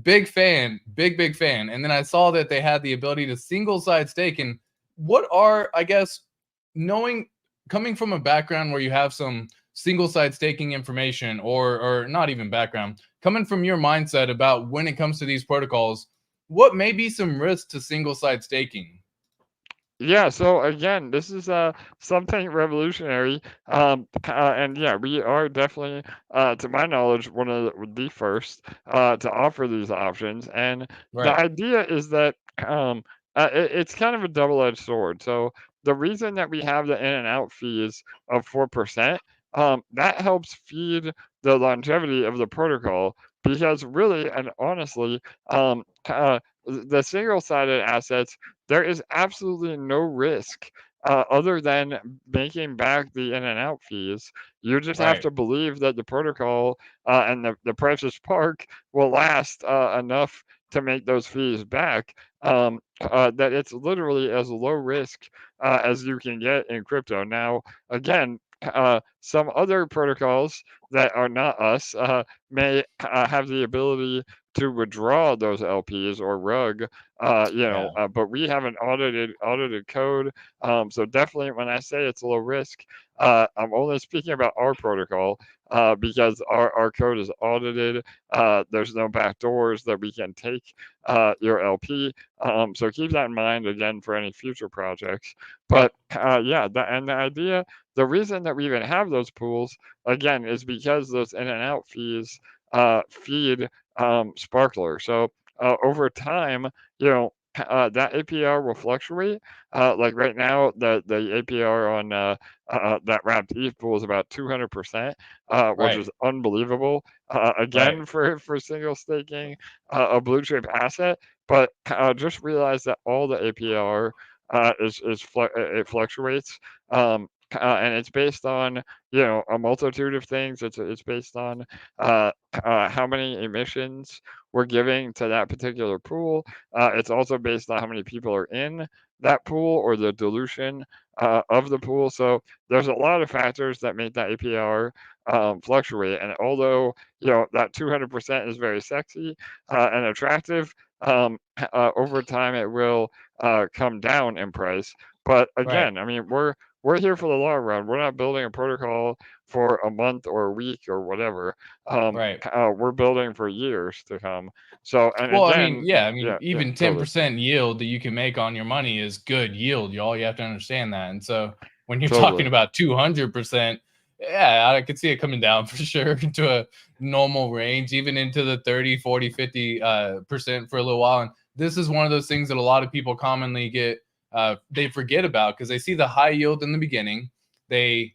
big fan, big fan. And then I saw that they had the ability to single side stake. And what are, I guess, knowing, coming from a background where you have some single side staking information, or not even background, coming from your mindset about when it comes to these protocols, what may be some risks to single side staking? Yeah, so again, this is something revolutionary, and yeah, we are definitely, to my knowledge, one of the first to offer these options. And the Right. idea is that it's kind of a double-edged sword. So the reason that we have the in and out fees of 4%, that helps feed the longevity of the protocol, because really and honestly, the single-sided assets, there is absolutely no risk other than making back the in and out fees. You just have Right. to believe that the protocol and the precious spark will last enough to make those fees back. That it's literally as low risk as you can get in crypto. Now, again, some other protocols that are not us may have the ability to withdraw those LPs or rug, Yeah. but we have an audited code. So definitely, when I say it's low risk, I'm only speaking about our protocol because our code is audited. There's no back doors that we can take your LP. So keep that in mind again for any future projects. But Yep. yeah, and the idea, the reason that we even have those pools again is because those in and out fees feed Sparkler. So over time, that APR will fluctuate. Like right now, the APR on that wrapped ETH pool is about 200%, which Right. is unbelievable. Right. Again, for single staking a blue chip asset, but just realize that all the APR it fluctuates. And it's based on a multitude of things. It's based on how many emissions we're giving to that particular pool. It's also based on how many people are in that pool or the dilution of the pool. So there's a lot of factors that make that APR fluctuate. And although that 200% is very sexy and attractive, over time it will come down in price. But Right. again, I mean, we're here for the long run. We're not building a protocol for a month or a week or whatever. Right. We're building for years to come. So, and Well, I mean, again, yeah, I mean, yeah, yeah, even totally, 10% yield that you can make on your money is good yield, y'all. You have to understand that. And so when you're talking totally. about 200%, yeah, I could see it coming down for sure to a normal range, even into the 30, 40, 50 percent for a little while. And this is one of those things that a lot of people commonly get, they forget about because they see the high yield in the beginning. They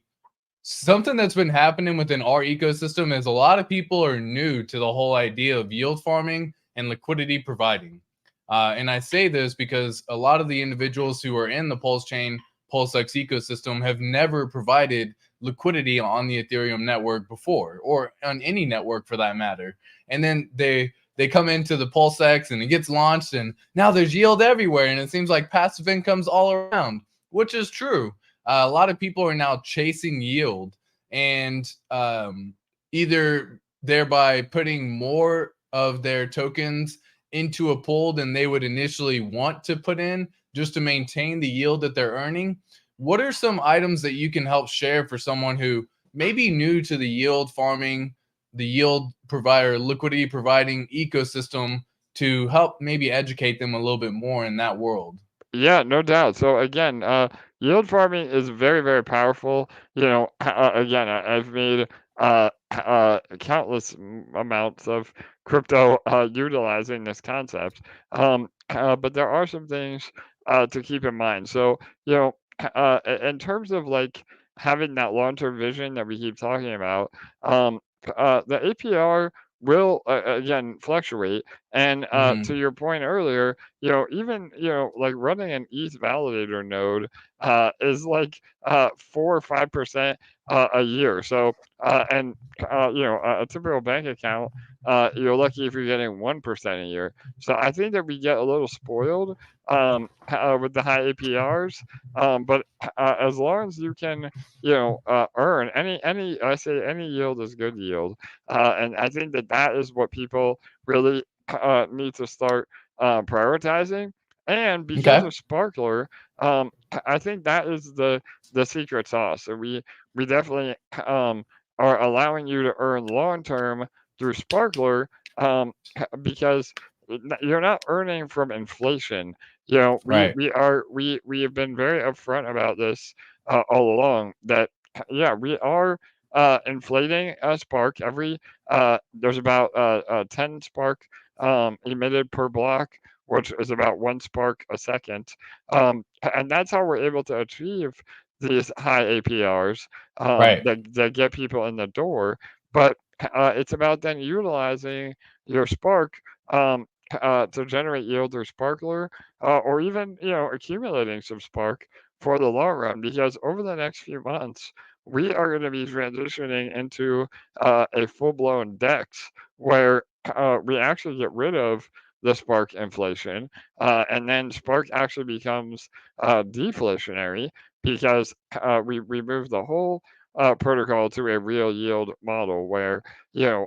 Something that's been happening within our ecosystem is a lot of people are new to the whole idea of yield farming and liquidity providing. And I say this because a lot of the individuals who are in the PulseChain PulseX ecosystem have never provided liquidity on the Ethereum network before, or on any network for that matter. And then they come into the PulseX and it gets launched, and now there's yield everywhere, and it seems like passive income's all around, which is true. A lot of people are now chasing yield, and either thereby putting more of their tokens into a pool than they would initially want to put in just to maintain the yield that they're earning. What are some items that you can help share for someone who may be new to the yield farming, the yield provider, liquidity providing ecosystem, to help maybe educate them a little bit more in that world? Yeah, no doubt. So again, yield farming is very, very powerful. Again, I've made countless amounts of crypto utilizing this concept. But there are some things to keep in mind. So, in terms of like having that long-term vision that we keep talking about, the APR will again fluctuate. And Mm-hmm. to your point earlier, even, like running an ETH validator node is like 4 or 5% a year. So, and a typical bank account, you're lucky if you're getting 1% a year. So I think that we get a little spoiled with the high APRs. But as long as you can, earn I say any yield is good yield. And I think that that is what people really need to start prioritizing. And because Okay. of Sparkler, I think that is the secret sauce. So we definitely are allowing you to earn long term through Sparkler, because you're not earning from inflation. Right. We have been very upfront about this all along. That yeah, we are inflating a spark every. There's about 10 spark emitted per block, which is about 1 spark a second. And that's how we're able to achieve these high APRs Right. that get people in the door. But it's about then utilizing your spark to generate yield through Sparkler, or even accumulating some spark for the long run. Because over the next few months, we are going to be transitioning into a full-blown DEX where we actually get rid of the spark inflation, and then spark actually becomes deflationary because we move the whole protocol to a real yield model where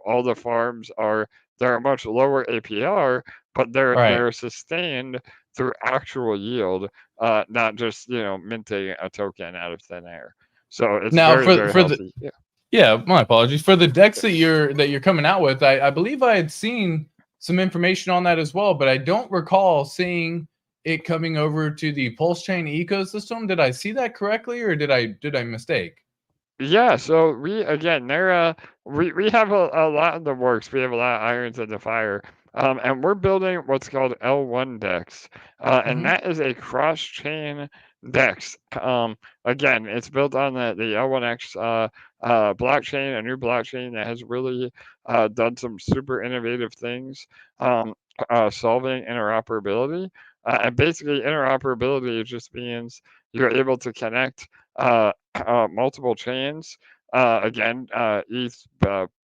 all the farms are they're a much lower APR, but Right. they're sustained through actual yield, not just minting a token out of thin air. So it's Now very, for very for the healthy. Yeah. Yeah, my apologies. For the decks that you're coming out with, I believe I had seen some information on that as well, but I don't recall seeing it coming over to the Pulse Chain ecosystem. Did I see that correctly, or did I mistake? Yeah, so we again there we have a lot in the works. We have a lot of irons in the fire. And we're building what's called L1 Dex. And Hmm. that is a cross-chain Dex. Again, it's built on the L1X blockchain, a new blockchain that has really done some super innovative things, solving interoperability. And basically interoperability just means you're able to connect multiple chains. Again, ETH,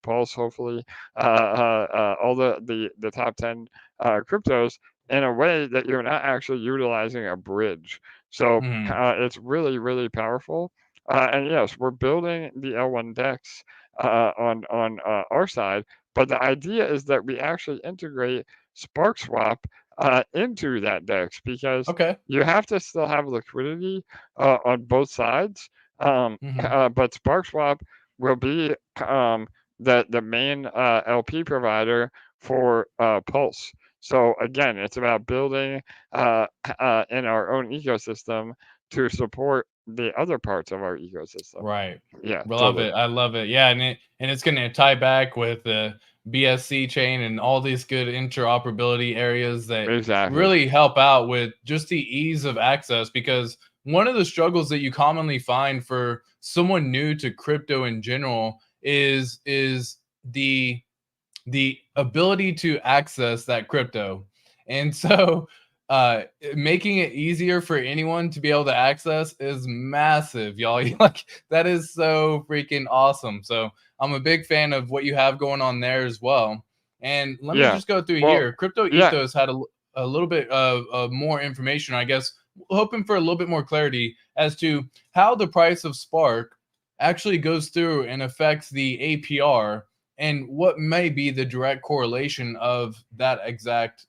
Pulse, hopefully, all the top 10 cryptos in a way that you're not actually utilizing a bridge. So Hmm. it's really, really powerful. And yes, we're building the L1 DEX on our side, but the idea is that we actually integrate Sparkswap into that DEX because Okay. you have to still have liquidity on both sides. Hmm. But Sparkswap will be the main LP provider for Pulse. So again, it's about building in our own ecosystem to support the other parts of our ecosystem. Right. Yeah, Love totally. it. I love it. Yeah, and it's going to tie back with the BSC chain and all these good interoperability areas that Exactly. really help out with just the ease of access, because one of the struggles that you commonly find for someone new to crypto in general is the ability to access that crypto. And so making it easier for anyone to be able to access is massive, y'all. Like, that is so freaking awesome. So I'm a big fan of what you have going on there as well. And let me Yeah. just go through Well, here. Crypto yeah. Ethos had a little bit of more information, I guess, hoping for a little bit more clarity as to how the price of Spark actually goes through and affects the APR, and what may be the direct correlation of that exact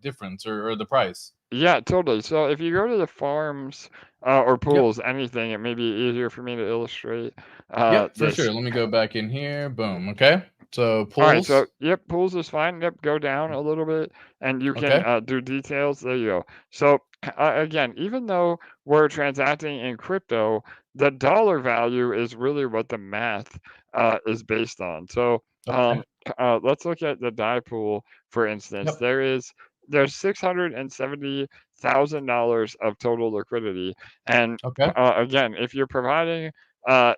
difference, or the price. Yeah, totally. So if you go to the farms or Yep. pools, anything, it may be easier for me to illustrate Yep, for this. sure. Let me go back in here. Boom. Okay. So All right, so pulls. yep, pools is fine. Yep, go down a little bit, and you can Okay. do details. There you go. So again, even though we're transacting in crypto, the dollar value is really what the math is based on. So Okay. let's look at the DAI pool, for instance. Yep. There's $670,000 of total liquidity, and Okay. again, if you're providing a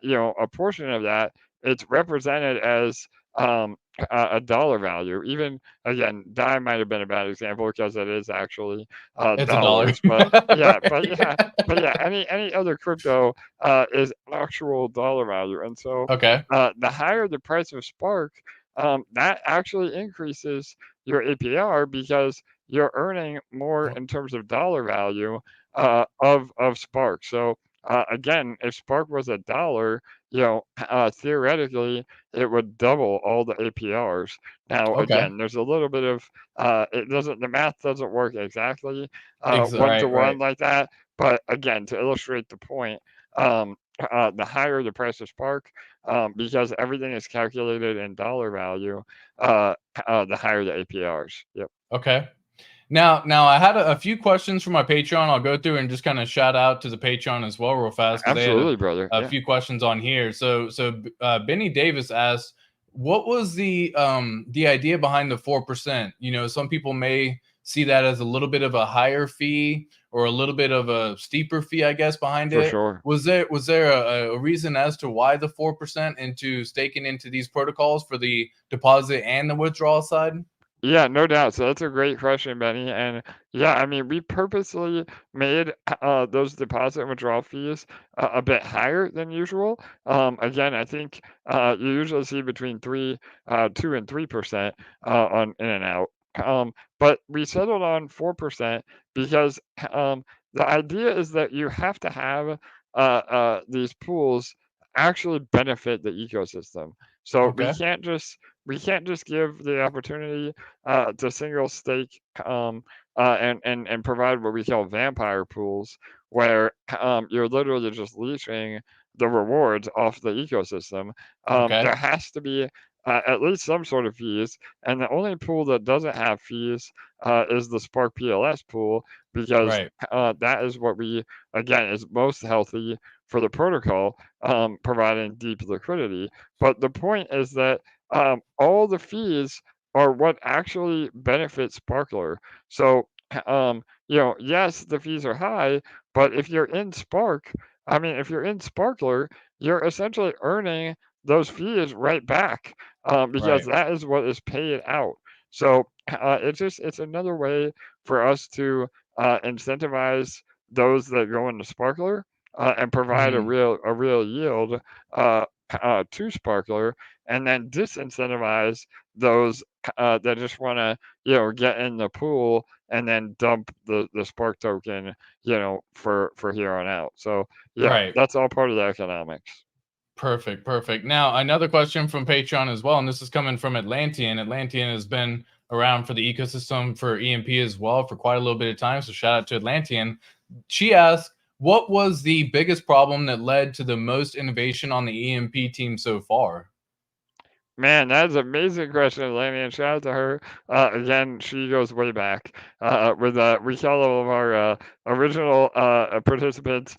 portion of that, it's represented as um, a dollar value. Even again, dime might have been a bad example because it is actually It's a dollar. dollars. But yeah, any other crypto is actual dollar value, and so Okay. the higher the price of Spark, that actually increases your APR because you're earning more in terms of dollar value of Spark. So again, if Spark was a dollar, theoretically it would double all the APRs. Now, Okay. again, there's a little bit of the math doesn't work exactly one to Right. one Right. like that. But again, to illustrate the point, the higher the price of Spark, because everything is calculated in dollar value, uh, the higher the APRs. Yep. Okay. Now I had a few questions from my Patreon. I'll go through and just kind of shout out to the Patreon as well, real fast, because they had Absolutely, brother. a Yeah, few questions on here. So Benny Davis asked, what was the idea behind the 4%? Some people may see that as a little bit of a higher fee or a little bit of a steeper fee, I guess, behind for it. sure. Was there a reason as to why the 4% into staking into these protocols for the deposit and the withdrawal side? Yeah, no doubt. So that's a great question, Benny. And yeah, I mean, we purposely made those deposit and withdrawal fees a bit higher than usual. Again, I think you usually see between 2 and 3% on in and out. But we settled on 4% because the idea is that you have to have these pools actually benefit the ecosystem. So we Okay. can't just give the opportunity to single stake and provide what we call vampire pools, where you're literally just leeching the rewards off the ecosystem. Okay. There has to be at least some sort of fees, and the only pool that doesn't have fees is the Spark PLS pool because Right. that is what we again is most healthy for the protocol, providing deep liquidity. But the point is that all the fees are what actually benefits Sparkler. So, yes, the fees are high, but if you're in Spark, I mean, if you're in Sparkler, you're essentially earning those fees right back because Right. that is what is paid out. So it's another way for us to incentivize those that go into Sparkler and provide a Mhm. real yield uh, to Sparkler, and then disincentivize those that just want to get in the pool and then dump the Spark token for here on out. So yeah, Right. that's all part of the economics. Perfect. Perfect. Now, another question from Patreon as well, and this is coming from Atlantean. Atlantean has been around for the ecosystem for EMP as well for quite a little bit of time. So shout out to Atlantean. She asked, what was the biggest problem that led to the most innovation on the EMP team so far? Man, that's an amazing question, Lanny, and shout out to her. Again, she goes way back. We call all of our original participants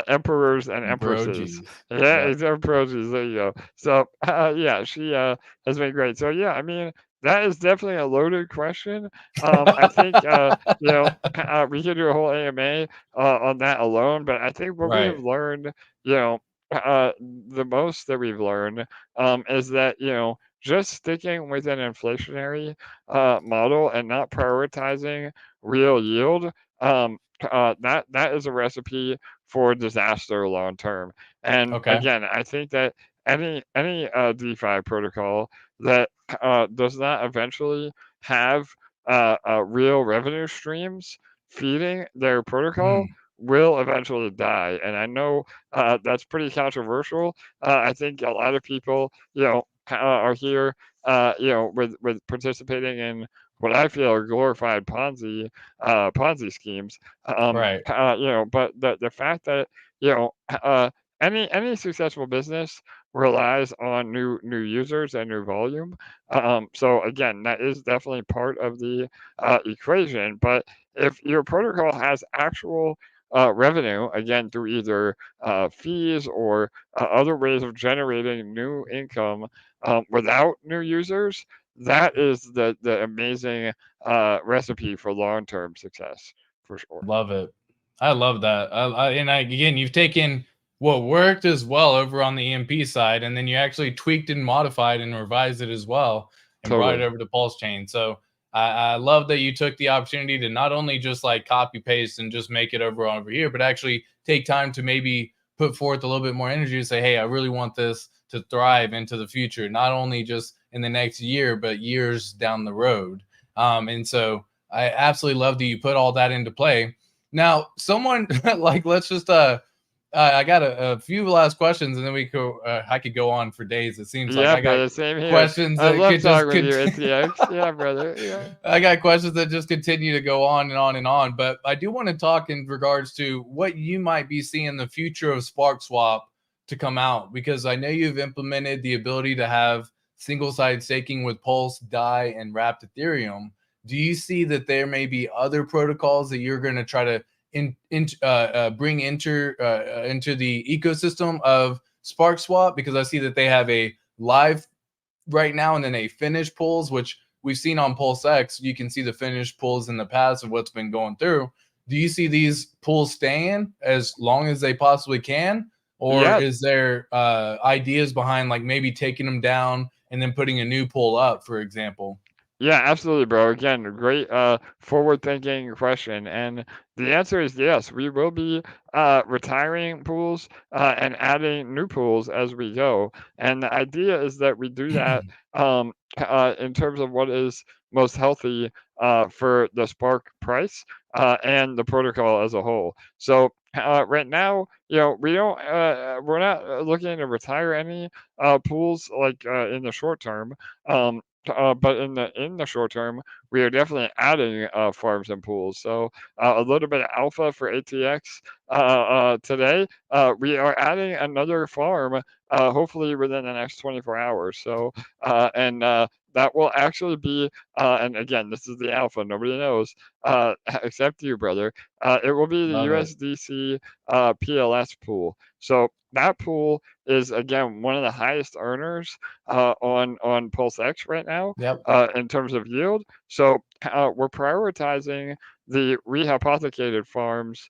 emperors and Bro, empresses. geez. Yeah, Yep. it's empresses. There you go. So yeah, she has been great. So yeah, I mean that is definitely a loaded question. I think we could do a whole AMA on that alone, but I think what we have Right. learned, the most that we've learned is that just sticking with an inflationary model and not prioritizing real yield, that is a recipe for disaster long term. And Okay. again, I think that any DeFi protocol that does not eventually have real revenue streams feeding their protocol Mm, will eventually die. And I know that's pretty controversial. I think a lot of people, are here, with participating in what I feel are glorified Ponzi schemes. right. But the fact that you know, uh, any successful business relies on new users and new volume. So again, that is definitely part of the equation. But if your protocol has actual revenue, again through either fees or other ways of generating new income without new users, that is the amazing recipe for long term success for sure. Love it. I love that. Again, you've taken what worked as well over on the EMP side, and then you actually tweaked and modified and revised it as well, and brought it Totally. over to PulseChain. So I love that you took the opportunity to not only just like copy paste and just make it over here, but actually take time to maybe put forth a little bit more energy to say, hey, I really want this to thrive into the future, not only just in the next year, but years down the road. And so I absolutely love that you put all that into play. Now, someone like let's just I got a few last questions, and then I could go on for days. It seems like Yeah, I got brother. Same here. questions I that love could just talking with could you, ATX. Yeah, brother. Yeah. I got questions that just continue to go on and on and on. But I do want to talk in regards to what you might be seeing the future of Sparkswap to come out, because I know you've implemented the ability to have single side staking with Pulse, DAI, and Wrapped Ethereum. Do you see that there may be other protocols that you're going to try to bring into the ecosystem of Sparkswap? Because I see that they have a live right now, and then a finished pulls, which we've seen on PulseX. You can see the finished pulls in the past of what's been going through. Do you see these pulls staying as long as they possibly can? Or Yeah, is there ideas behind like maybe taking them down and then putting a new pull up, for example? Yeah, absolutely, bro. Again, a great forward-thinking question, and the answer is yes. We will be retiring pools and adding new pools as we go. And the idea is that we do that in terms of what is most healthy for the Spark price and the protocol as a whole. So right now, we're not looking to retire any pools like in the short term. But in the short term, we are definitely adding farms and pools. So a little bit of alpha for ATX today. We are adding another farm, hopefully within the next 24 hours. So and that will actually be, and again, this is the alpha. Nobody knows except you, brother. It will be the Love it. USDC PLS pool. So that pool is again one of the highest earners on PulseX right now Yep. in terms of yield. So we're prioritizing the rehypothecated farms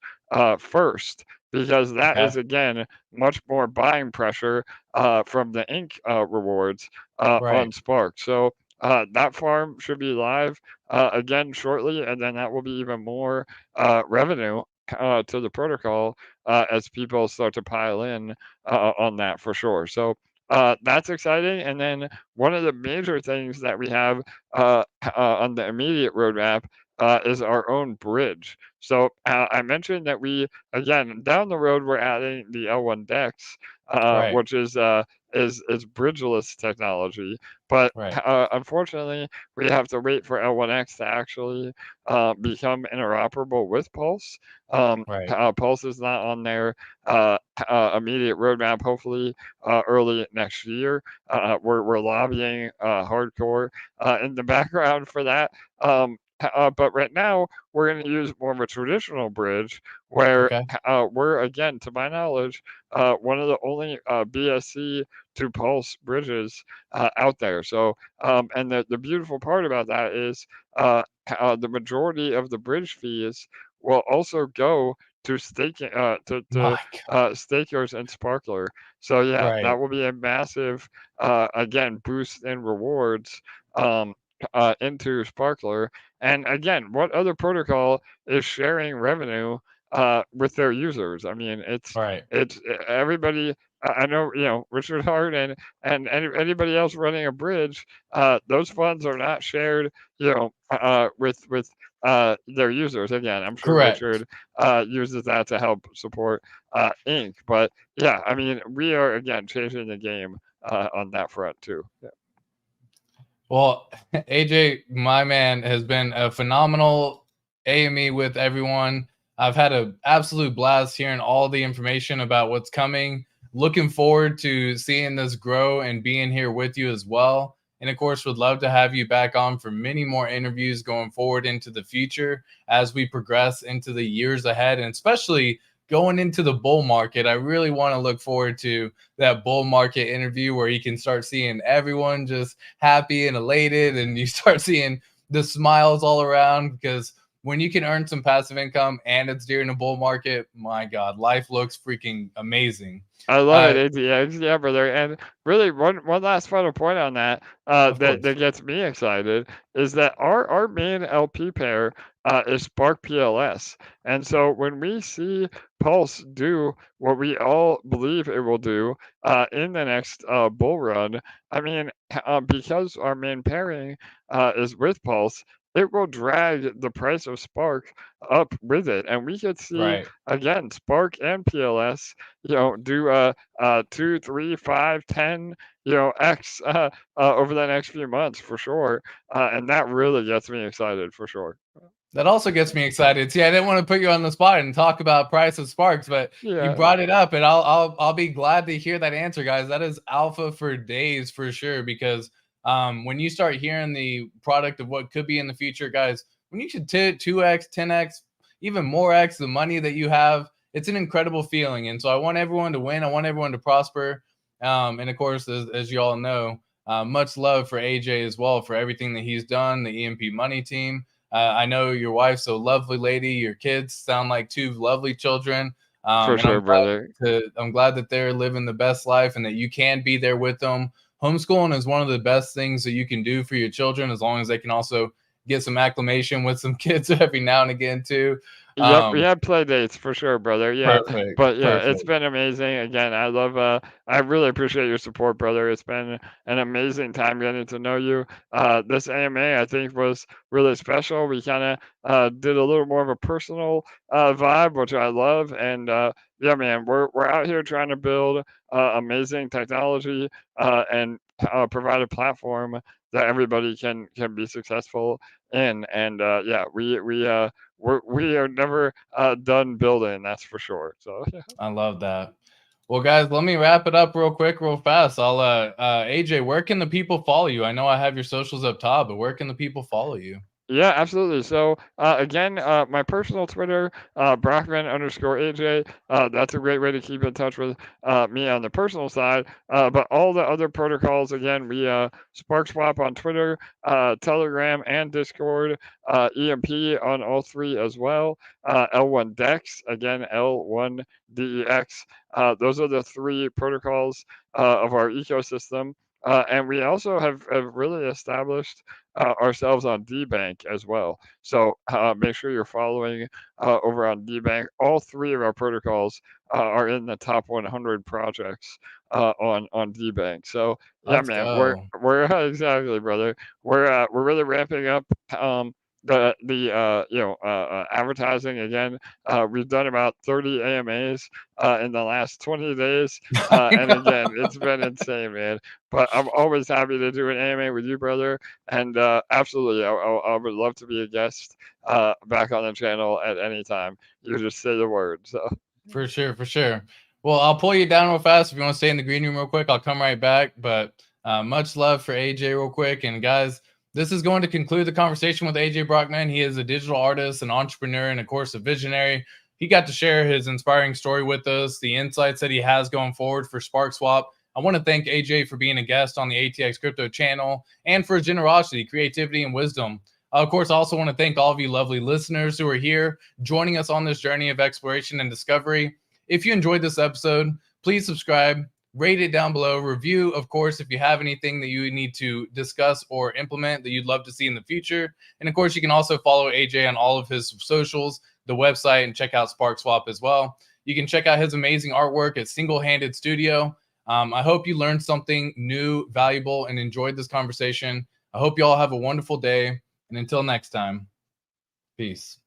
first because that Okay. is again much more buying pressure from the ink rewards Right. on Spark. So that farm should be live again shortly, and then that will be even more revenue to the protocol as people start to pile in on that for sure. So that's exciting. And then one of the major things that we have on the immediate roadmap is our own bridge. So I mentioned that we, again, down the road, we're adding the L1 DEX, Right. which is bridgeless technology. But Right. unfortunately, we have to wait for L1X to actually become interoperable with Pulse. Right. Pulse is not on their immediate roadmap. Hopefully, early next year. We're lobbying hardcore in the background for that. But right now, we're going to use more of a traditional bridge where Okay. we're, again, to my knowledge, one of the only BSC to Pulse bridges out there. So, and the beautiful part about that is the majority of the bridge fees will also go staking My stake yours in Sparkler. So yeah, right. that will be a massive again boost in rewards into Sparkler. And again, what other protocol is sharing revenue with their users? I mean, Right. it's everybody. I know, Richard Hart and anybody else running a bridge. Those funds are not shared, with their users. Again, I'm sure Correct. Richard uses that to help support Inc. But yeah, I mean, we are again changing the game on that front too. Yeah. Well, AJ, my man, has been a phenomenal AME with everyone. I've had an absolute blast hearing all the information about what's coming. Looking forward to seeing this grow and being here with you as well. And of course, would love to have you back on for many more interviews going forward into the future as we progress into the years ahead, and especially going into the bull market. I really want to look forward to that bull market interview where you can start seeing everyone just happy and elated, and you start seeing the smiles all around, because when you can earn some passive income and it's during a bull market, my God, life looks freaking amazing. I love Uh, it, ATX, yeah, brother. And really, one last final point on that of course. that gets me excited is that our main LP pair is Spark PLS, and so when we see Pulse do what we all believe it will do in the next bull run, I mean, because our main pairing is with Pulse. It will drag the price of Spark up with it, and we could see Right. again Spark and PLS do 2, 3, 5, 10, X over the next few months for sure. And that really gets me excited for sure. That also gets me excited. See, I didn't want to put you on the spot and talk about price of Sparks, but you Yeah, brought it up, and I'll be glad to hear that answer, guys. That is alpha for days for sure. Because when you start hearing the product of what could be in the future, guys, when you should 2x, 10x, even more x the money that you have, it's an incredible feeling. And so I want everyone to win. I want everyone to prosper. And of course, as you all know, much love for AJ as well for everything that he's done, the EMP Money team. I know your wife's a lovely lady. Your kids sound like two lovely children. for And sure, brother. I'm glad that they're living the best life and that you can be there with them. Homeschooling is one of the best things that you can do for your children, as long as they can also get some acclimation with some kids every now and again too. Yep, we Um, had play dates for sure, brother. Yeah, Perfect. but yeah, it's Perfect. been amazing. Again, I really appreciate your support, brother. It's been an amazing time getting to know you. This AMA, I think, was really special. We kind of did a little more of a personal vibe, which I love. And yeah, man, we're out here trying to build amazing technology and provide a platform that everybody can be successful in. And yeah, we are never done building, that's for sure. So I love that. Well, guys, let me wrap it up real quick, real fast. I'll AJ, where can the people follow you? I know I have your socials up top, but where can the people follow you? yeah, absolutely. So again, my personal Twitter, Brockman underscore AJ. That's a great way to keep in touch with me on the personal side. But all the other protocols, again, we Sparkswap on Twitter, Telegram, and Discord. EMP on all three as well. L1 Dex, again, L1 DEX. Those are the three protocols of our ecosystem. And we also have really established ourselves on DBank as well. So make sure you're following over on DBank. All three of our protocols are in the top 100 projects on DBank. So yeah, Let's man, go. we're exactly, brother. We're really ramping up. The advertising again. We've done about 30 AMAs in the last 20 days, and again, it's been insane, man. But I'm always happy to do an AMA with you, brother. And absolutely, I would love to be a guest back on the channel at any time. You just say the word. So For sure, for sure. Well, I'll pull you down real fast. If you want to stay in the green room real quick, I'll come right back. But much love for AJ real quick. And guys, this is going to conclude the conversation with AJ Brockman. He is a digital artist, an entrepreneur, and of course, a visionary. He got to share his inspiring story with us, the insights that he has going forward for Sparkswap. I want to thank AJ for being a guest on the ATX Crypto channel and for his generosity, creativity, and wisdom. Of course, I also want to thank all of you lovely listeners who are here joining us on this journey of exploration and discovery. If you enjoyed this episode, please subscribe, rate it down below, review, of course, if you have anything that you need to discuss or implement that you'd love to see in the future. And of course, you can also follow AJ on all of his socials, the website, and check out Sparkswap as well. You can check out his amazing artwork at Single Handed Studio. I hope you learned something new, valuable, and enjoyed this conversation. I hope you all have a wonderful day. And until next time, peace.